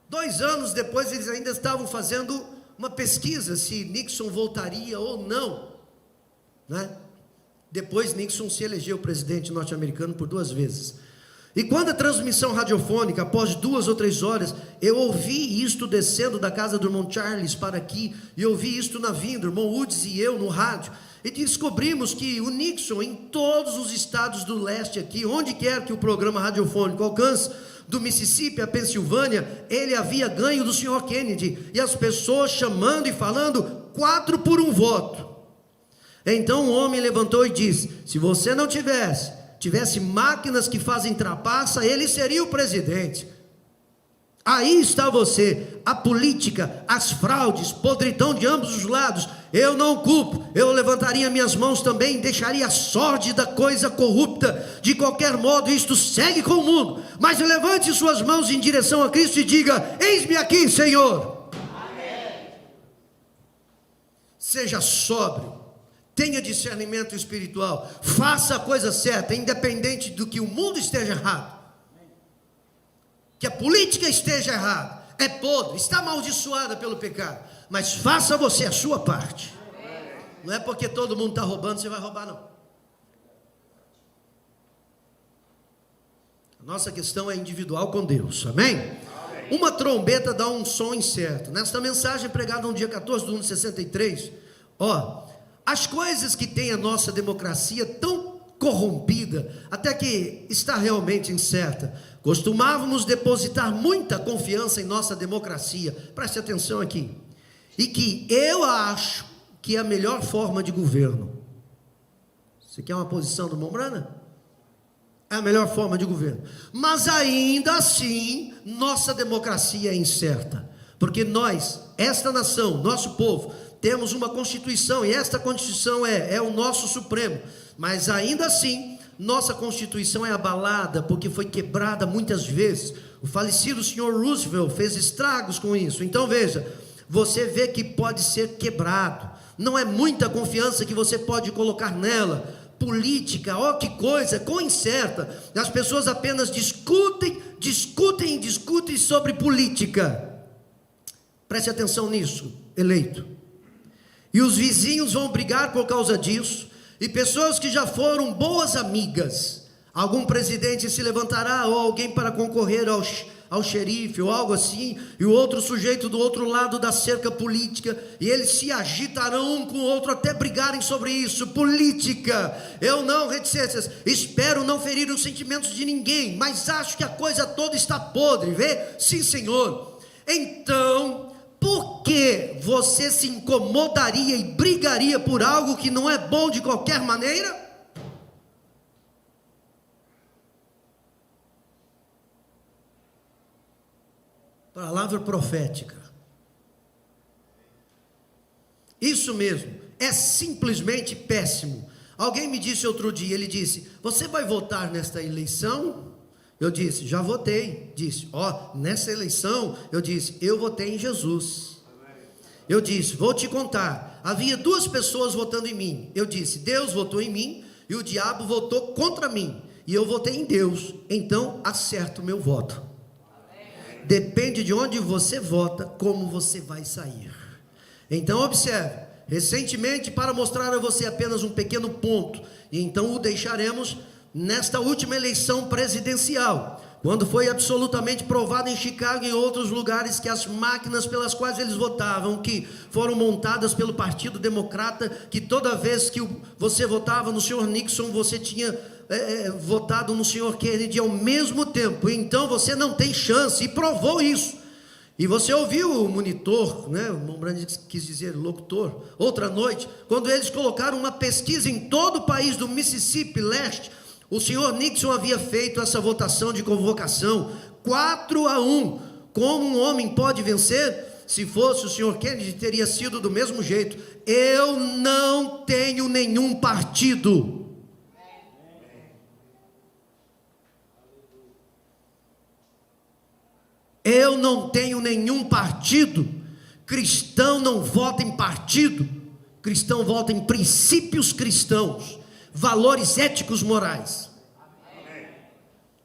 2 anos depois eles ainda estavam fazendo uma pesquisa, se Nixon voltaria ou não, né? Depois Nixon se elegeu presidente norte-americano por 2 vezes. E quando a transmissão radiofônica, após 2 ou 3 horas, eu ouvi isto descendo da casa do irmão Charles para aqui, e ouvi isto na vinda, o irmão Woods e eu no rádio, e descobrimos que o Nixon, em todos os estados do leste aqui, onde quer que o programa radiofônico alcance, do Mississippi a Pensilvânia, ele havia ganho do senhor Kennedy, e as pessoas chamando e falando 4 por 1 voto. Então o homem levantou e disse: se você não tivesse máquinas que fazem trapaça, ele seria o presidente. Aí está você, a política, as fraudes, podridão de ambos os lados. Eu não culpo, eu levantaria minhas mãos também, deixaria a sórdida coisa corrupta. De qualquer modo, isto segue com o mundo. Mas levante suas mãos em direção a Cristo e diga: eis-me aqui, Senhor. Amém. Seja sóbrio, tenha discernimento espiritual, faça a coisa certa, independente do que o mundo esteja errado, que a política esteja errada, é podre, está amaldiçoada pelo pecado, mas faça você a sua parte. Não é porque todo mundo está roubando, você vai roubar, não. A nossa questão é individual com Deus, amém? Uma trombeta dá um som incerto. Nesta mensagem pregada no dia 14 de 1 de 63, as coisas que tem a nossa democracia tão corrompida, até que está realmente incerta. Costumávamos depositar muita confiança em nossa democracia, preste atenção aqui, e que eu acho que é a melhor forma de governo. Você quer uma posição do Mombrana? É a melhor forma de governo, mas ainda assim, nossa democracia é incerta, porque nós, esta nação, nosso povo, temos uma Constituição, e esta Constituição é o nosso Supremo, mas ainda assim, nossa Constituição é abalada, porque foi quebrada muitas vezes. O falecido senhor Roosevelt fez estragos com isso. Então veja, você vê que pode ser quebrado, não é muita confiança que você pode colocar nela. Política, que coisa, quão incerta. As pessoas apenas discutem sobre política. Preste atenção nisso, eleito. E os vizinhos vão brigar por causa disso. E pessoas que já foram boas amigas, algum presidente se levantará, ou alguém para concorrer ao xerife, ou algo assim, e o outro sujeito do outro lado da cerca política, e eles se agitarão um com o outro até brigarem sobre isso. Política, eu não, reticências, espero não ferir os sentimentos de ninguém, mas acho que a coisa toda está podre, vê? Sim, Senhor. Então, por que você se incomodaria e brigaria por algo que não é bom de qualquer maneira? Palavra profética. Isso mesmo, é simplesmente péssimo. Alguém me disse outro dia, ele disse: você vai votar nesta eleição? Eu disse: já votei. Disse: nessa eleição, eu disse: eu votei em Jesus. Eu disse: vou te contar, havia duas pessoas votando em mim. Eu disse: Deus votou em mim e o diabo votou contra mim, e eu votei em Deus, então acerto o meu voto. Depende de onde você vota, como você vai sair. Então observe, recentemente, para mostrar a você apenas um pequeno ponto, e então o deixaremos nesta última eleição presidencial, quando foi absolutamente provado em Chicago e em outros lugares que as máquinas pelas quais eles votavam, que foram montadas pelo Partido Democrata, que toda vez que você votava no senhor Nixon, você tinha votado no senhor Kennedy ao mesmo tempo. Então você não tem chance, e provou isso. E você ouviu o monitor, o Mombrana quis dizer locutor, outra noite, quando eles colocaram uma pesquisa em todo o país do Mississippi Leste. O senhor Nixon havia feito essa votação de convocação 4-1. Como um homem pode vencer? Se fosse o senhor Kennedy, teria sido do mesmo jeito. Eu não tenho nenhum partido. Eu não tenho nenhum partido. Cristão não vota em partido. Cristão vota em princípios cristãos, valores éticos morais.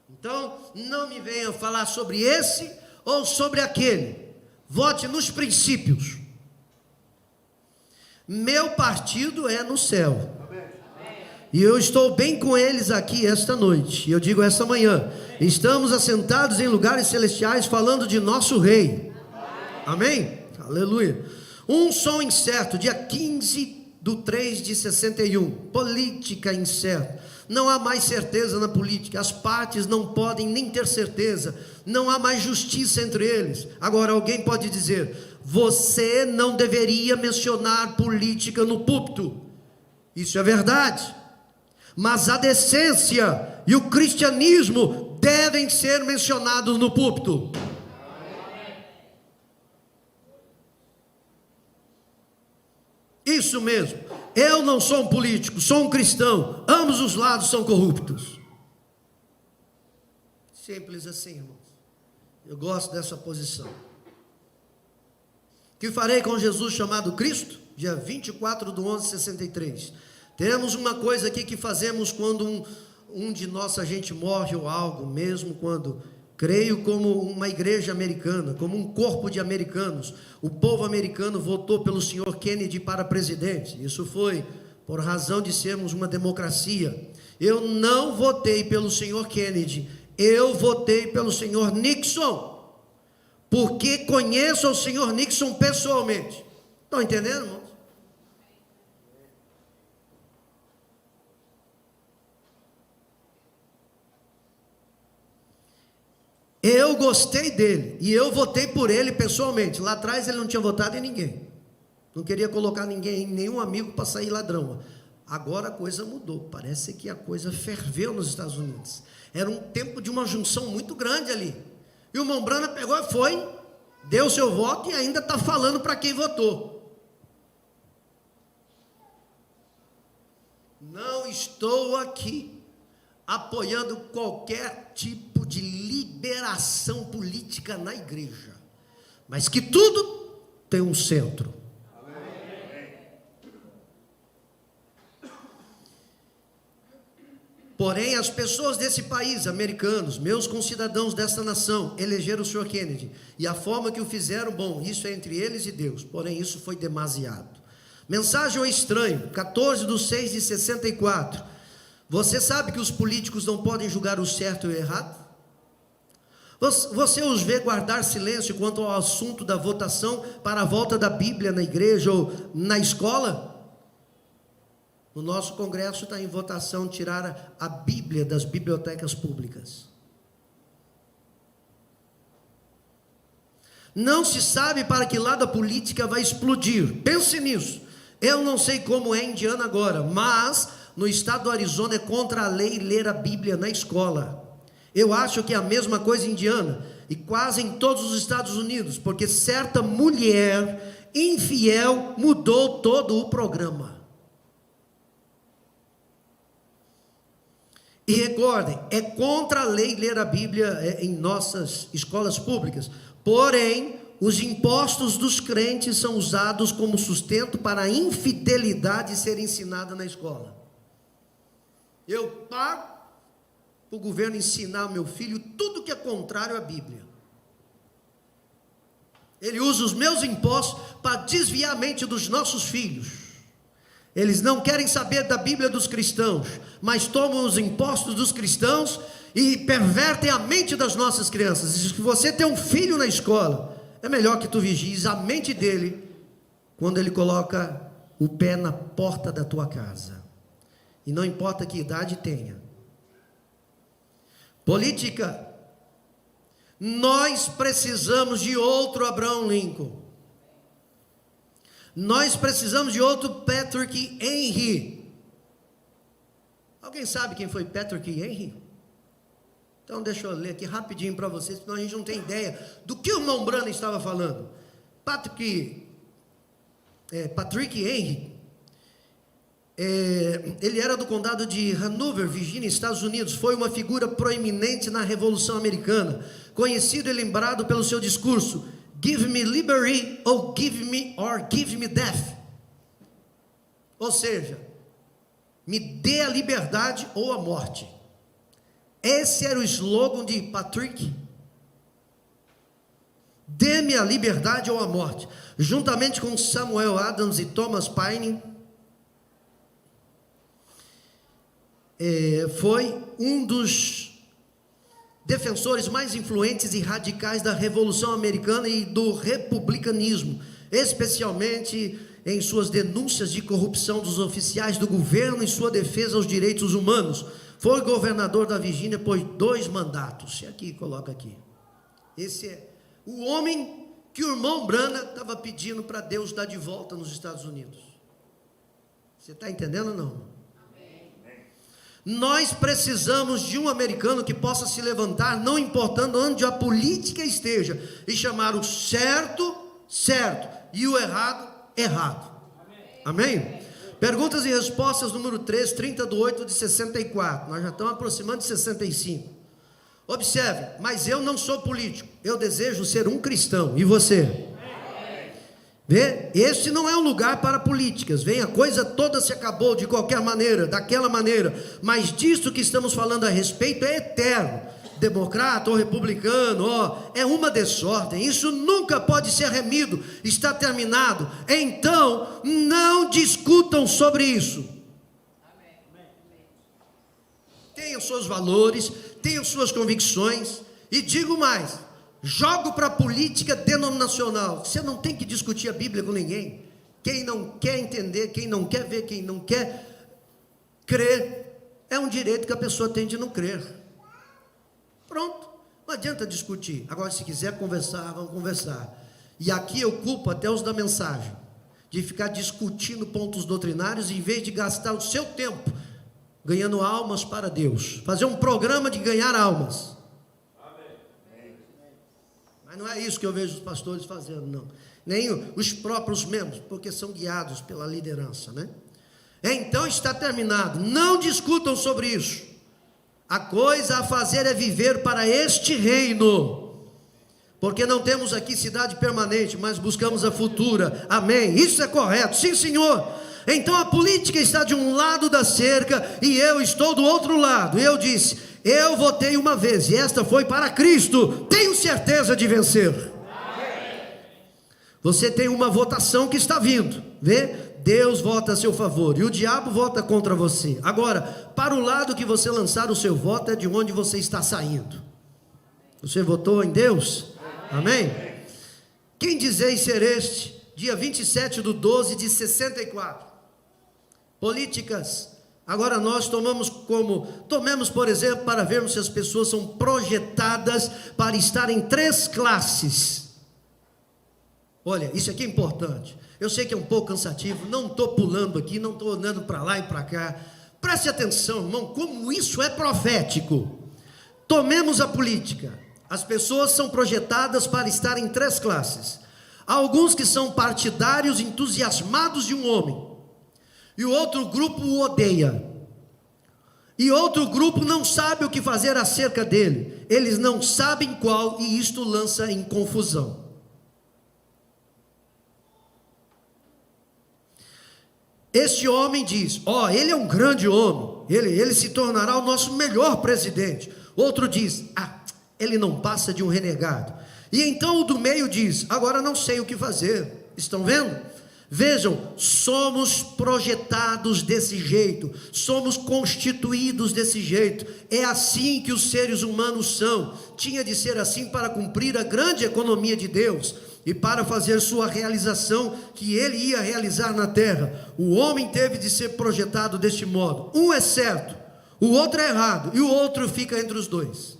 Então, não me venha falar sobre esse ou sobre aquele. Vote nos princípios. Meu partido é no céu. E eu estou bem com eles aqui esta noite. E eu digo esta manhã: estamos assentados em lugares celestiais falando de nosso rei. Amém? Aleluia. Um som incerto, dia 15/3/61. Política incerta. Não há mais certeza na política. As partes não podem nem ter certeza. Não há mais justiça entre eles. Agora alguém pode dizer: você não deveria mencionar política no púlpito. Isso é verdade. Mas a decência e o cristianismo devem ser mencionados no púlpito. Isso mesmo. Eu não sou um político, sou um cristão. Ambos os lados são corruptos. Simples assim, irmãos. Eu gosto dessa posição. Que farei com Jesus chamado Cristo? dia 24/11/63. Temos uma coisa aqui que fazemos quando um de nossa gente morre ou algo, mesmo quando, creio como uma igreja americana, como um corpo de americanos, o povo americano votou pelo senhor Kennedy para presidente. Isso foi por razão de sermos uma democracia. Eu não votei pelo senhor Kennedy, eu votei pelo senhor Nixon, porque conheço o senhor Nixon pessoalmente. Estão entendendo, irmãos? Eu gostei dele e eu votei por ele pessoalmente. Lá atrás ele não tinha votado em ninguém, não queria colocar ninguém, nenhum amigo para sair ladrão. Agora a coisa mudou, parece que a coisa ferveu nos Estados Unidos. Era um tempo de uma junção muito grande ali, e o Mombrana pegou e foi, deu seu voto e ainda está falando para quem votou. Não estou aqui apoiando qualquer tipo de liberação política na igreja, mas que tudo tem um centro. Porém, as pessoas desse país, americanos, meus concidadãos desta nação, elegeram o senhor Kennedy, e a forma que o fizeram, bom, isso é entre eles e Deus, porém isso foi demasiado. Mensagem ao estranho, 14/6/64. Você sabe que os políticos não podem julgar o certo e o errado? Você os vê guardar silêncio quanto ao assunto da votação para a volta da Bíblia na igreja ou na escola? No nosso congresso está em votação tirar a Bíblia das bibliotecas públicas. Não se sabe para que lado a política vai explodir. Pense nisso. Eu não sei como é em Indiana agora, mas no estado do Arizona é contra a lei ler a Bíblia na escola. Eu acho que é a mesma coisa em Indiana e quase em todos os Estados Unidos, porque certa mulher infiel mudou todo o programa. E recordem, é contra a lei ler a Bíblia em nossas escolas públicas. Porém, os impostos dos crentes são usados como sustento para a infidelidade ser ensinada na escola. Eu pago para o governo ensinar ao meu filho tudo que é contrário à Bíblia. Ele usa os meus impostos para desviar a mente dos nossos filhos. Eles não querem saber da Bíblia dos cristãos, mas tomam os impostos dos cristãos e pervertem a mente das nossas crianças. E se você tem um filho na escola, é melhor que tu vigies a mente dele quando ele coloca o pé na porta da tua casa. E não importa que idade tenha. Política. Nós precisamos de outro Abraham Lincoln. Nós precisamos de outro Patrick Henry. Alguém sabe quem foi Patrick Henry? Então deixa eu ler aqui rapidinho para vocês, senão a gente não tem ideia do que o Mombrana estava falando. Patrick Henry, ele era do condado de Hanover, Virgínia, Estados Unidos. Foi uma figura proeminente na Revolução Americana, conhecido e lembrado pelo seu discurso: Give me liberty or give me death. Ou seja, me dê a liberdade ou a morte. Esse era o slogan de Patrick. Dê-me a liberdade ou a morte. Juntamente com Samuel Adams e Thomas Paine, foi um dos defensores mais influentes e radicais da Revolução Americana e do republicanismo, especialmente em suas denúncias de corrupção dos oficiais do governo e sua defesa aos direitos humanos. Foi governador da Virgínia por 2 mandatos. E aqui, coloca aqui. Esse é o homem que o irmão Brana estava pedindo para Deus dar de volta nos Estados Unidos. Você está entendendo ou não? Nós precisamos de um americano que possa se levantar, não importando onde a política esteja, e chamar o certo, certo, e o errado, errado. Amém? Perguntas e respostas número 3, 30/8/64. Nós já estamos aproximando de 65. Observe, mas eu não sou político, eu desejo ser um cristão. E você? Vê? Este não é um lugar para políticas. Vem, a coisa toda se acabou de qualquer maneira, daquela maneira. Mas disso que estamos falando a respeito é eterno. Democrata ou republicano, é uma desordem. Isso nunca pode ser remido. Está terminado. Então, não discutam sobre isso. Tenham seus valores, tenham suas convicções. E digo mais, jogo para a política denominacional. Você não tem que discutir a Bíblia com ninguém. Quem não quer entender, quem não quer ver, quem não quer crer, é um direito que a pessoa tem de não crer. Pronto, não adianta discutir. Agora, se quiser conversar, vamos conversar. E aqui eu culpo até os da mensagem, de ficar discutindo pontos doutrinários, em vez de gastar o seu tempo ganhando almas para Deus. Fazer um programa de ganhar almas. Mas não é isso que eu vejo os pastores fazendo, não. Nem os próprios membros, porque são guiados pela liderança, né? Então está terminado. Não discutam sobre isso. A coisa a fazer é viver para este reino. Porque não temos aqui cidade permanente, mas buscamos a futura. Amém? Isso é correto. Sim, Senhor. Então a política está de um lado da cerca e eu estou do outro lado. E eu disse: eu votei uma vez e esta foi para Cristo. Tenho certeza de vencer. Amém. Você tem uma votação que está vindo. Vê? Deus vota a seu favor e o diabo vota contra você. Agora, para o lado que você lançar o seu voto é de onde você está saindo. Você votou em Deus? Amém? Quem dizeis ser este? Dia 27/12 de 64. Políticas. Agora nós tomemos, por exemplo, para vermos se as pessoas são projetadas para estar em 3 classes. Olha, isso aqui é importante. Eu sei que é um pouco cansativo, não estou pulando aqui, não estou andando para lá e para cá. Preste atenção, irmão, como isso é profético. Tomemos a política. As pessoas são projetadas para estar em 3 classes. Há alguns que são partidários entusiasmados de um homem, e o outro grupo o odeia, e outro grupo não sabe o que fazer acerca dele. Eles não sabem qual, e isto lança em confusão. Este homem diz: ele é um grande homem, ele se tornará o nosso melhor presidente. Outro diz: ele não passa de um renegado. E então o do meio diz: agora não sei o que fazer. Estão vendo? Vejam, somos projetados desse jeito, somos constituídos desse jeito. É assim que os seres humanos são. Tinha de ser assim para cumprir a grande economia de Deus e para fazer sua realização que ele ia realizar na terra. O homem teve de ser projetado deste modo. Um é certo, o outro é errado, e o outro fica entre os dois.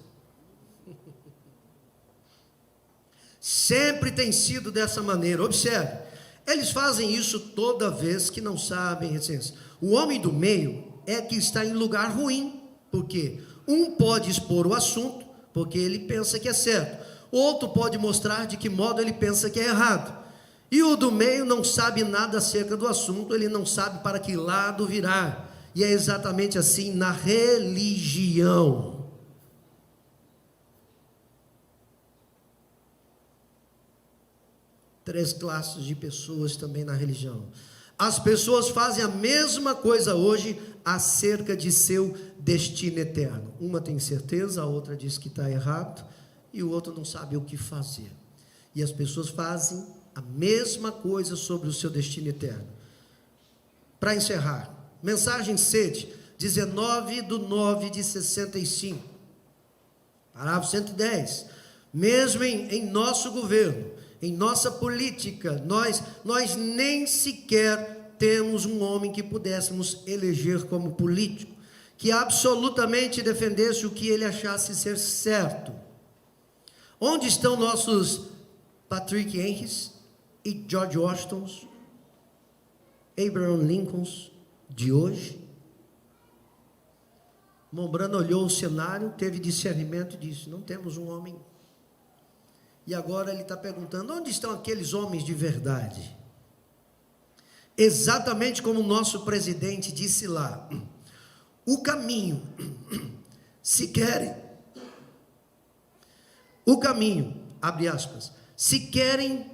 Sempre tem sido dessa maneira. Observe, eles fazem isso toda vez que não sabem essência. O homem do meio é que está em lugar ruim, porque um pode expor o assunto, porque ele pensa que é certo. Outro pode mostrar de que modo ele pensa que é errado. E o do meio não sabe nada acerca do assunto, ele não sabe para que lado virar. E é exatamente assim na religião. Três classes de pessoas também na religião. As pessoas fazem a mesma coisa hoje acerca de seu destino eterno. Uma tem certeza, a outra diz que está errado, e o outro não sabe o que fazer. E as pessoas fazem a mesma coisa sobre o seu destino eterno. Para encerrar, mensagem sede, 19/9/65, parágrafo 110. Mesmo em nosso governo, em nossa política, nós nem sequer temos um homem que pudéssemos eleger como político, que absolutamente defendesse o que ele achasse ser certo. Onde estão nossos Patrick Henrys e George Washingtons, Abraham Lincolns de hoje? Mombrana olhou o cenário, teve discernimento e disse: não temos um homem. E agora ele está perguntando: onde estão aqueles homens de verdade? Exatamente como o nosso presidente disse lá: o caminho, abre aspas, se querem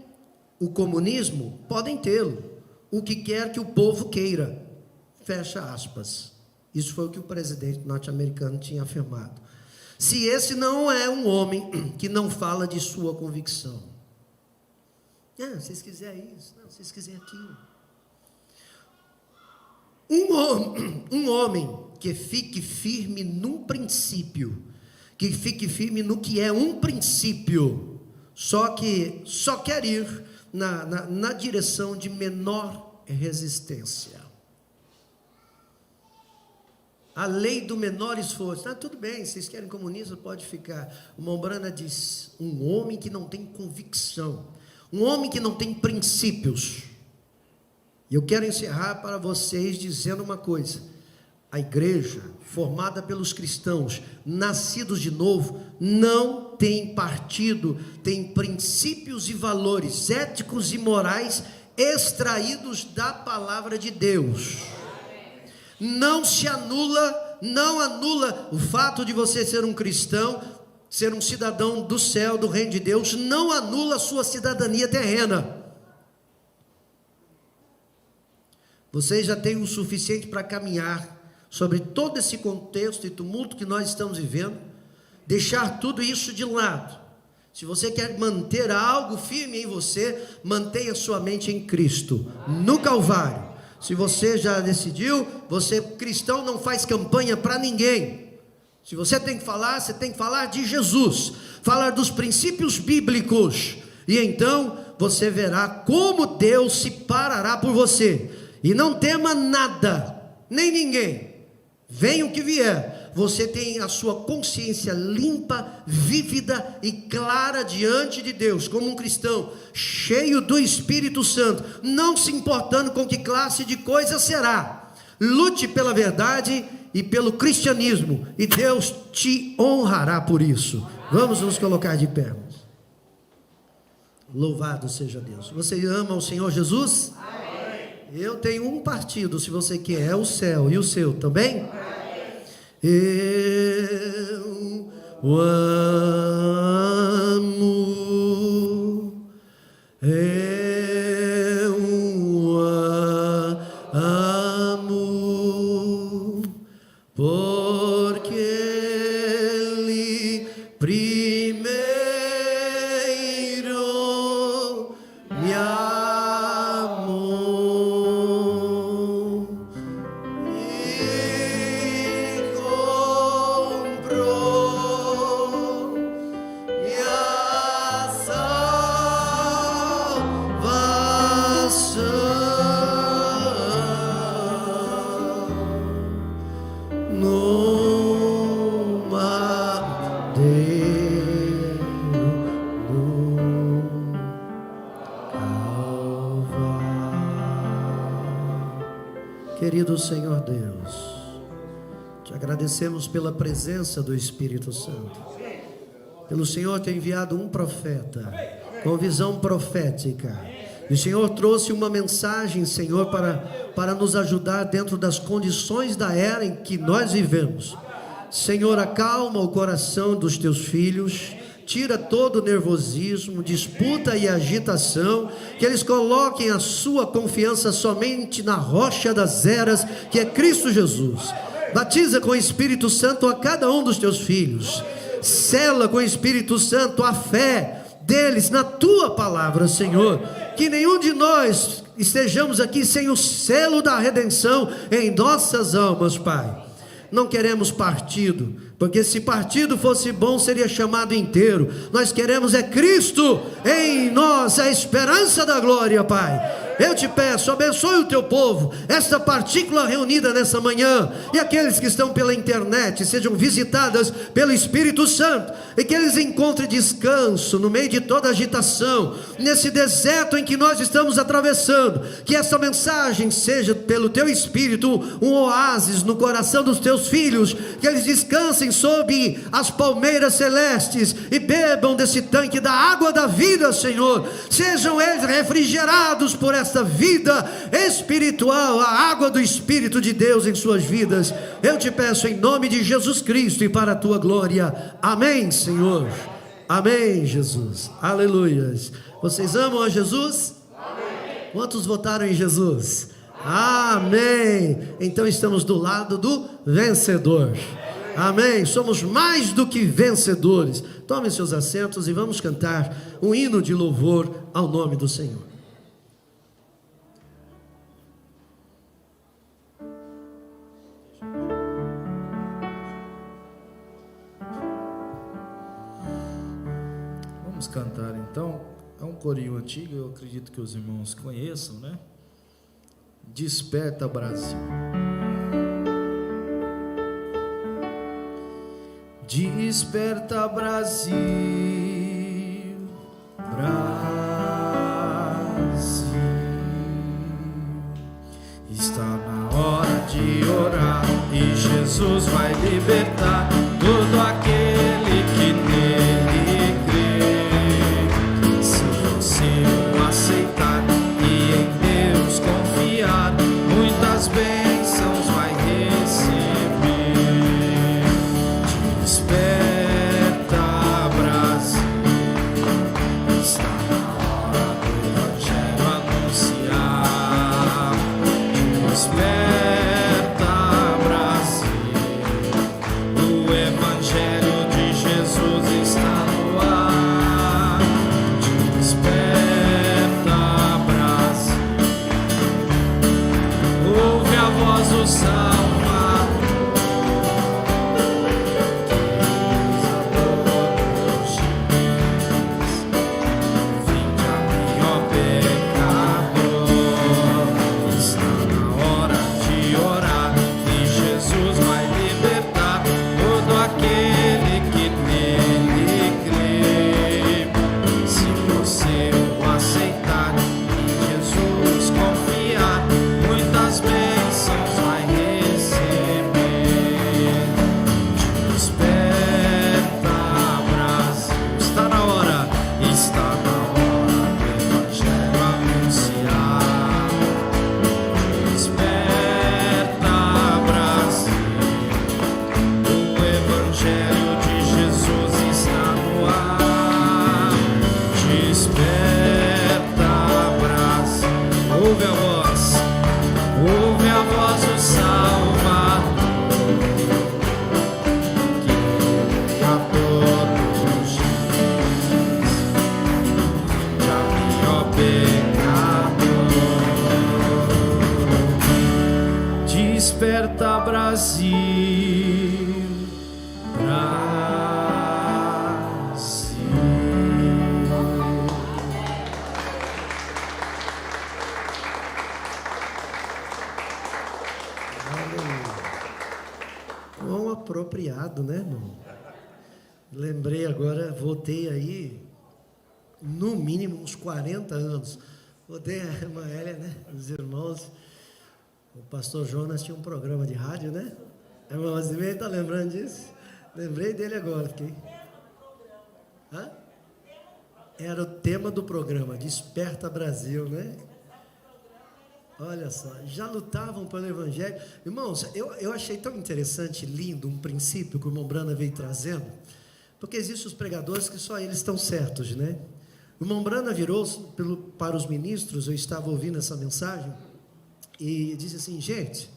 o comunismo, podem tê-lo. O que quer que o povo queira. Fecha aspas. Isso foi o que o presidente norte-americano tinha afirmado. Se esse não é um homem que não fala de sua convicção. Vocês quiserem isso, não, vocês quiserem aquilo. Um homem que fique firme num princípio, que fique firme no que é um princípio, só quer ir na direção de menor resistência. A lei do menor esforço. Tudo bem, vocês querem comunismo, pode ficar. O Mombrana diz, um homem que não tem convicção, um homem que não tem princípios. E eu quero encerrar para vocês dizendo uma coisa: a igreja, formada pelos cristãos, nascidos de novo, não tem partido, tem princípios e valores éticos e morais extraídos da palavra de Deus. Não anula o fato de você ser um cristão, ser um cidadão do céu, do reino de Deus, não anula a sua cidadania terrena. Você já tem o suficiente para caminhar sobre todo esse contexto e tumulto que nós estamos vivendo, deixar tudo isso de lado. Se você quer manter algo firme em você, mantenha sua mente em Cristo, no Calvário. Se você já decidiu, você cristão não faz campanha para ninguém. Se você tem que falar, você tem que falar de Jesus, falar dos princípios bíblicos, e então você verá como Deus se parará por você. E não tema nada, nem ninguém. Venha o que vier, você tem a sua consciência limpa, vívida e clara diante de Deus, como um cristão, cheio do Espírito Santo, não se importando com que classe de coisa será. Lute pela verdade e pelo cristianismo, e Deus te honrará por isso. Vamos nos colocar de pé. Louvado seja Deus. Você ama o Senhor Jesus? Amém. Eu tenho um partido, se você quer, é o céu. E o seu também? Amém. Eu o amo, eu o amo, porque Ele primeiro me amou e comprou minha salvação no madeiro do Calvário. Querido Senhor Deus, te agradecemos pela presença do Espírito Santo, pelo Senhor ter enviado um profeta com visão profética, e o Senhor trouxe uma mensagem, Senhor, para nos ajudar dentro das condições da era em que nós vivemos. Senhor, acalma o coração dos teus filhos, tira todo o nervosismo, disputa e agitação, que eles coloquem a sua confiança somente na rocha das eras, que é Cristo Jesus. Batiza com o Espírito Santo a cada um dos teus filhos, sela com o Espírito Santo a fé deles na tua palavra, Senhor. Que nenhum de nós estejamos aqui sem o selo da redenção em nossas almas, Pai. Não queremos partido, porque se partido fosse bom, seria chamado inteiro. Nós queremos é Cristo em nós, a esperança da glória, Pai. Eu te peço, abençoe o teu povo, esta partícula reunida nessa manhã, e aqueles que estão pela internet, sejam visitadas pelo Espírito Santo, e que eles encontrem descanso no meio de toda agitação, nesse deserto em que nós estamos atravessando. Que essa mensagem seja pelo teu Espírito um oásis no coração dos teus filhos, que eles descansem sob as palmeiras celestes e bebam desse tanque da água da vida, Senhor. Sejam eles refrigerados por esta vida espiritual, a água do Espírito de Deus em suas vidas. Eu te peço em nome de Jesus Cristo e para a tua glória. Amém, Senhor. Amém, Jesus. Aleluias. Vocês amam a Jesus? Amém. Quantos votaram em Jesus? Amém. Então estamos do lado do vencedor. Amém. Somos mais do que vencedores. Tomem seus assentos e vamos cantar um hino de louvor ao nome do Senhor. Vamos cantar então. É um corinho antigo, eu acredito que os irmãos conheçam, né? Desperta, Brasil. Desperta, Brasil, Brasil. Está na hora de orar e Jesus vai libertar todo aquele que nele crê. Se você o aceitar e em Deus confiar, muitas bênçãos vai receber. Desperta, Brasil, está na hora do Evangelho anunciar. Desperta, Brasil, o Evangelho de Jesus está no ar. Desperta, Brasil, ouve a voz do Salvador. Ouve a voz do Salvador, que a todos os dias chame, ó pecador. Desperta, Brasil, Brasil. Quão apropriado, né, irmão? Lembrei agora, voltei aí, no mínimo uns 40 anos. Voltei a irmã Hélia, né? Os irmãos. O pastor Jonas tinha um programa de rádio, né? A irmã Rosimei está lembrando disso? Lembrei dele agora, fiquei. Hã? Era o tema do programa, Desperta Brasil, né? Olha só, já lutavam pelo Evangelho. Irmãos, eu achei tão interessante, lindo, um princípio que o irmão Brana veio trazendo, porque existem os pregadores que só eles estão certos, né? O irmão Brana virou para os ministros, eu estava ouvindo essa mensagem, e disse assim: gente,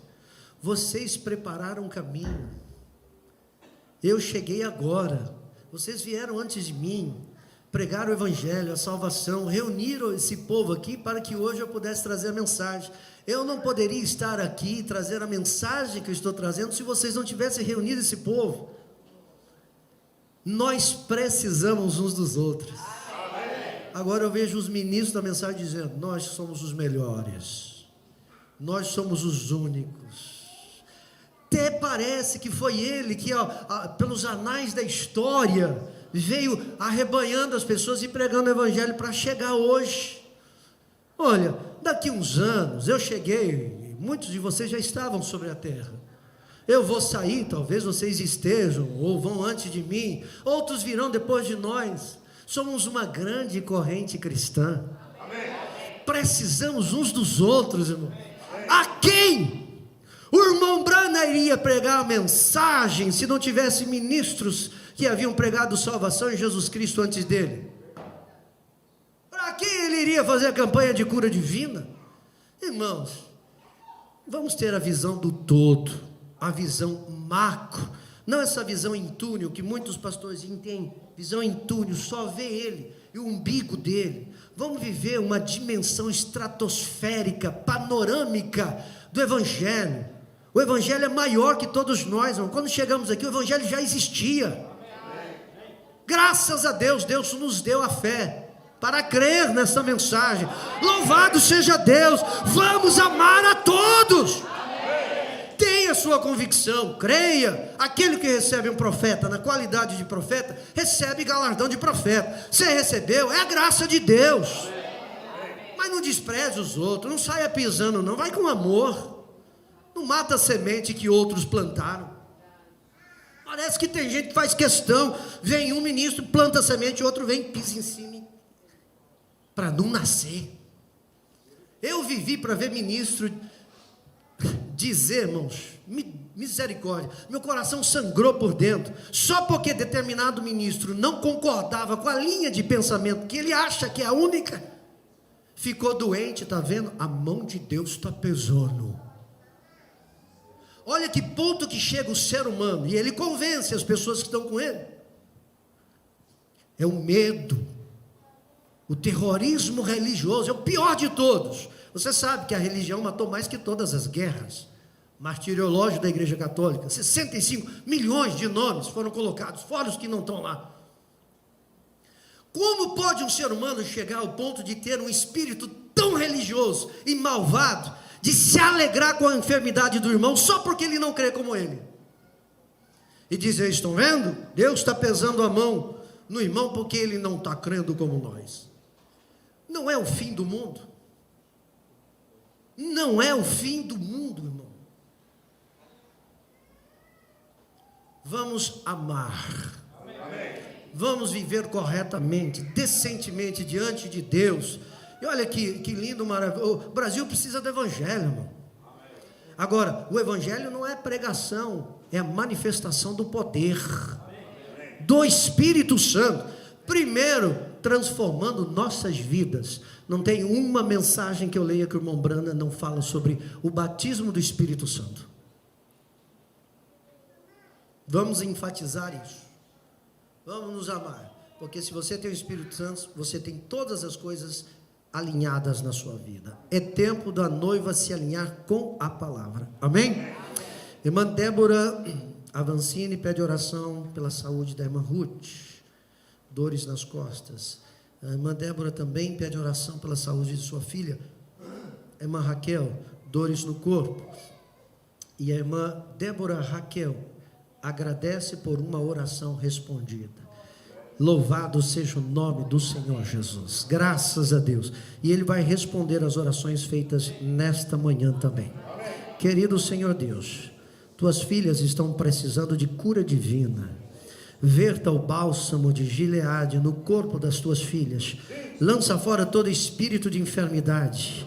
vocês prepararam um caminho, eu cheguei agora, vocês vieram antes de mim, pregaram o Evangelho, a salvação, reuniram esse povo aqui para que hoje eu pudesse trazer a mensagem. Eu não poderia estar aqui e trazer a mensagem que eu estou trazendo se vocês não tivessem reunido esse povo. Nós precisamos uns dos outros. Agora eu vejo os ministros da mensagem dizendo: nós somos os melhores, nós somos os únicos. Até parece que foi ele que, pelos anais da história, veio arrebanhando as pessoas e pregando o Evangelho para chegar hoje. Olha, daqui uns anos eu cheguei, muitos de vocês já estavam sobre a terra. Eu vou sair, talvez vocês estejam, ou vão antes de mim, outros virão depois de nós. Somos uma grande corrente cristã. Amém. Precisamos uns dos outros, irmão. A quem o irmão Brana ainda iria pregar a mensagem se não tivesse ministros que haviam pregado salvação em Jesus Cristo antes dele? Para que ele iria fazer a campanha de cura divina? Irmãos, vamos ter a visão do todo, a visão macro, não essa visão em túnel que muitos pastores têm, visão em túnel, só vê ele e o umbigo dele. Vamos viver uma dimensão estratosférica, panorâmica do Evangelho. O Evangelho é maior que todos nós, irmão. Quando chegamos aqui, o Evangelho já existia. Graças a Deus, Deus nos deu a fé para crer nessa mensagem. Louvado seja Deus. Vamos amar a todos. Tenha sua convicção, creia. Aquele que recebe um profeta na qualidade de profeta, recebe galardão de profeta. Você recebeu, é a graça de Deus. Mas não despreze os outros, não saia pisando não, vai com amor. Não mata a semente que outros plantaram. Parece que tem gente que faz questão, vem um ministro, planta a semente, outro vem e pisa em cima, para não nascer. Eu vivi para ver ministro dizer, irmãos, misericórdia, meu coração sangrou por dentro, só porque determinado ministro não concordava com a linha de pensamento que ele acha que é a única, ficou doente, está vendo? A mão de Deus está pesando. Olha que ponto que chega o ser humano, e ele convence as pessoas que estão com ele. É o medo, o terrorismo religioso, é o pior de todos. Você sabe que a religião matou mais que todas as guerras. Martiriológio da Igreja Católica, 65 milhões de nomes foram colocados, fora os que não estão lá. Como pode um ser humano chegar ao ponto de ter um espírito tão religioso e malvado, de se alegrar com a enfermidade do irmão, só porque ele não crê como ele? E dizer, estão vendo? Deus está pesando a mão no irmão porque ele não está crendo como nós. Não é o fim do mundo. Não é o fim do mundo, irmão. Vamos amar. Amém. Vamos viver corretamente, decentemente diante de Deus. E olha que lindo, maravilhoso. O Brasil precisa do Evangelho, irmão. Agora, o Evangelho não é pregação, é a manifestação do poder do Espírito Santo. Primeiro, transformando nossas vidas. Não tem uma mensagem que eu leia que o irmão Branda não fala sobre o batismo do Espírito Santo. Vamos enfatizar isso. Vamos nos amar. Porque se você tem o Espírito Santo, você tem todas as coisas alinhadas na sua vida. É tempo da noiva se alinhar com a palavra. Amém? Irmã Débora Avancini pede oração pela saúde da irmã Ruth. Dores nas costas. A irmã Débora também pede oração pela saúde de sua filha, a irmã Raquel, dores no corpo. E a irmã Débora Raquel agradece por uma oração respondida. Louvado seja o nome do Senhor Jesus, graças a Deus. E Ele vai responder as orações feitas nesta manhã também. Querido Senhor Deus, tuas filhas estão precisando de cura divina. Verta o bálsamo de Gileade no corpo das tuas filhas. Lança fora todo espírito de enfermidade.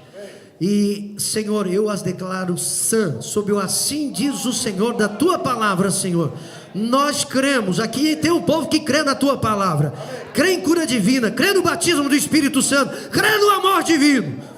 E, Senhor, eu as declaro sã, sob o assim diz o Senhor da tua palavra, Senhor. Nós cremos, aqui tem um povo que crê na tua palavra, crê em cura divina, crê no batismo do Espírito Santo, crê no amor divino.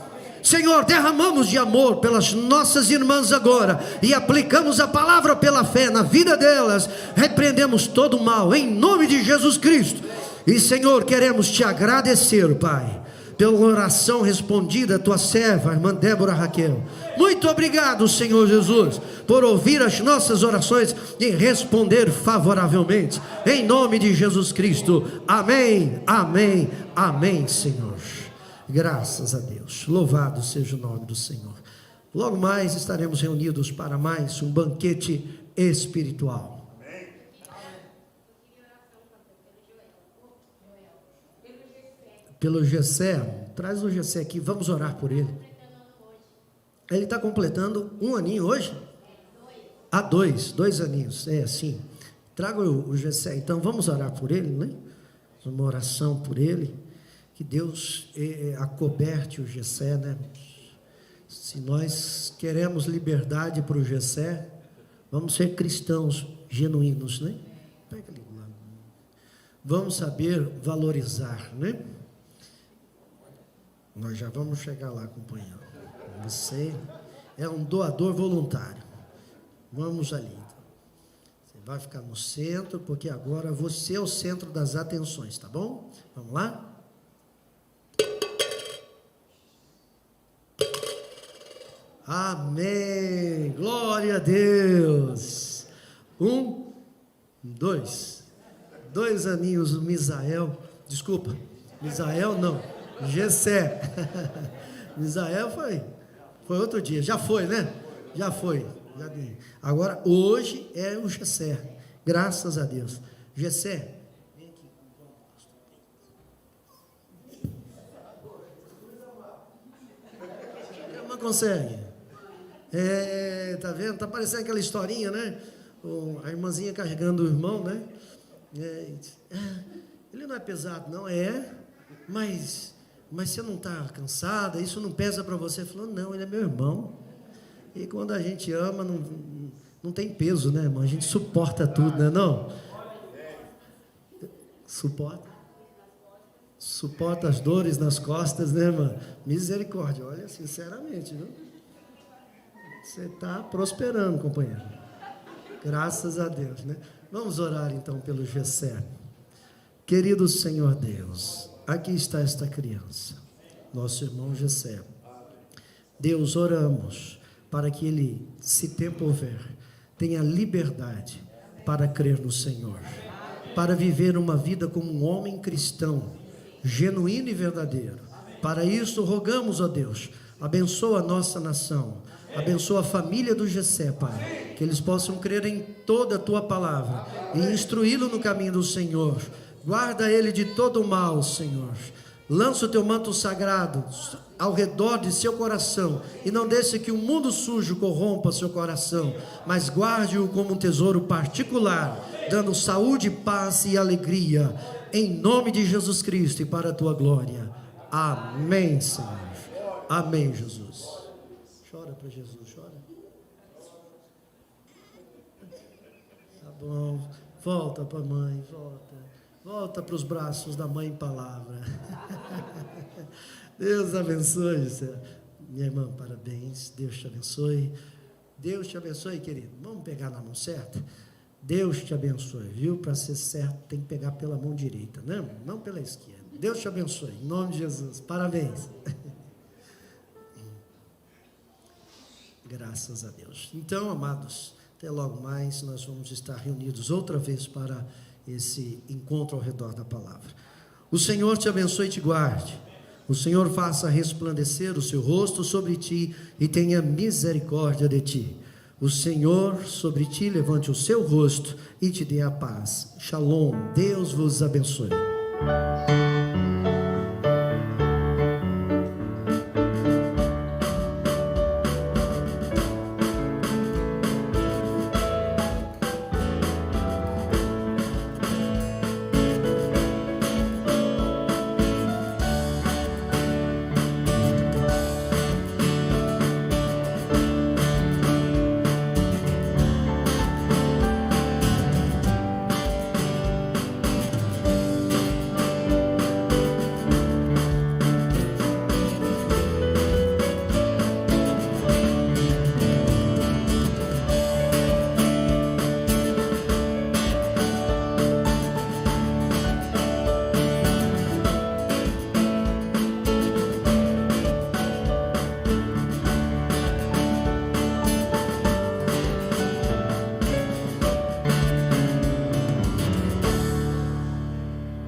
Senhor, derramamos de amor pelas nossas irmãs agora, e aplicamos a palavra pela fé na vida delas, repreendemos todo o mal, em nome de Jesus Cristo. E Senhor, queremos te agradecer, Pai, pela oração respondida, tua serva, a irmã Débora Raquel. Muito obrigado, Senhor Jesus, por ouvir as nossas orações e responder favoravelmente, em nome de Jesus Cristo. Amém, amém, amém, Senhor. Graças a Deus, louvado seja o nome do Senhor. Logo mais estaremos reunidos para mais um banquete espiritual. Pelo Gessé, traz o Gessé aqui, vamos orar por ele. Ele está completando 1 aninho hoje? Dois aninhos, é assim. Traga o Gessé, então vamos orar por ele, né? Uma oração por ele. Que Deus acoberte o Gessé, né? Se nós queremos liberdade para o Gessé, Vamos ser cristãos genuínos, né? Pega ali do lado. Vamos saber valorizar, né? Nós já vamos chegar lá, companheiro. Você é um doador voluntário. Vamos ali. Você vai ficar no centro, porque agora você é o centro das atenções, tá bom? Vamos lá? Amém. Glória a Deus. 1, 2. 2 aninhos, o Misael. Desculpa, Misael não. Gessé. Misael foi outro dia. Já foi, né? Já foi. Agora, hoje é o Gessé. Graças a Deus. Gessé, vem aqui. Não consegue. Tá vendo? Tá parecendo aquela historinha, né? A irmãzinha carregando o irmão, né? Ele não é pesado, não é? Mas você não está cansada? Isso não pesa para você? Falou, não, ele é meu irmão. E quando a gente ama, não tem peso, né, irmão? A gente suporta tudo, né, não? Suporta as dores nas costas, né, irmão? Misericórdia, olha, sinceramente, viu? Você está prosperando, companheiro. Graças a Deus, né? Vamos orar então pelo Gessé. Querido Senhor Deus, aqui está esta criança, nosso irmão Gessé. Deus, oramos para que ele, se tempo houver, tenha liberdade para crer no Senhor, para viver uma vida como um homem cristão, genuíno e verdadeiro. Para isso, rogamos, ó Deus, abençoa a nossa nação, abençoa a família do Gessé, Pai, que eles possam crer em toda a Tua palavra e instruí-lo no caminho do Senhor. Guarda ele de todo o mal, Senhor. Lança o Teu manto sagrado ao redor de seu coração e não deixe que o mundo sujo corrompa seu coração, mas guarde-o como um tesouro particular, dando saúde, paz e alegria, em nome de Jesus Cristo e para a Tua glória. Amém, Senhor. Amém, Jesus. Chora para Jesus, chora. Tá bom. Volta para a mãe, volta. Volta para os braços da mãe em palavra. Deus abençoe, minha irmã, parabéns. Deus te abençoe. Deus te abençoe, querido. Vamos pegar na mão certa? Deus te abençoe, viu? Para ser certo, tem que pegar pela mão direita, né? Não pela esquerda. Deus te abençoe, em nome de Jesus. Parabéns. Graças a Deus. Então, amados, até logo mais, nós vamos estar reunidos outra vez para esse encontro ao redor da palavra. O Senhor te abençoe e te guarde. O Senhor faça resplandecer o seu rosto sobre ti e tenha misericórdia de ti. O Senhor sobre ti levante o seu rosto e te dê a paz. Shalom. Deus vos abençoe.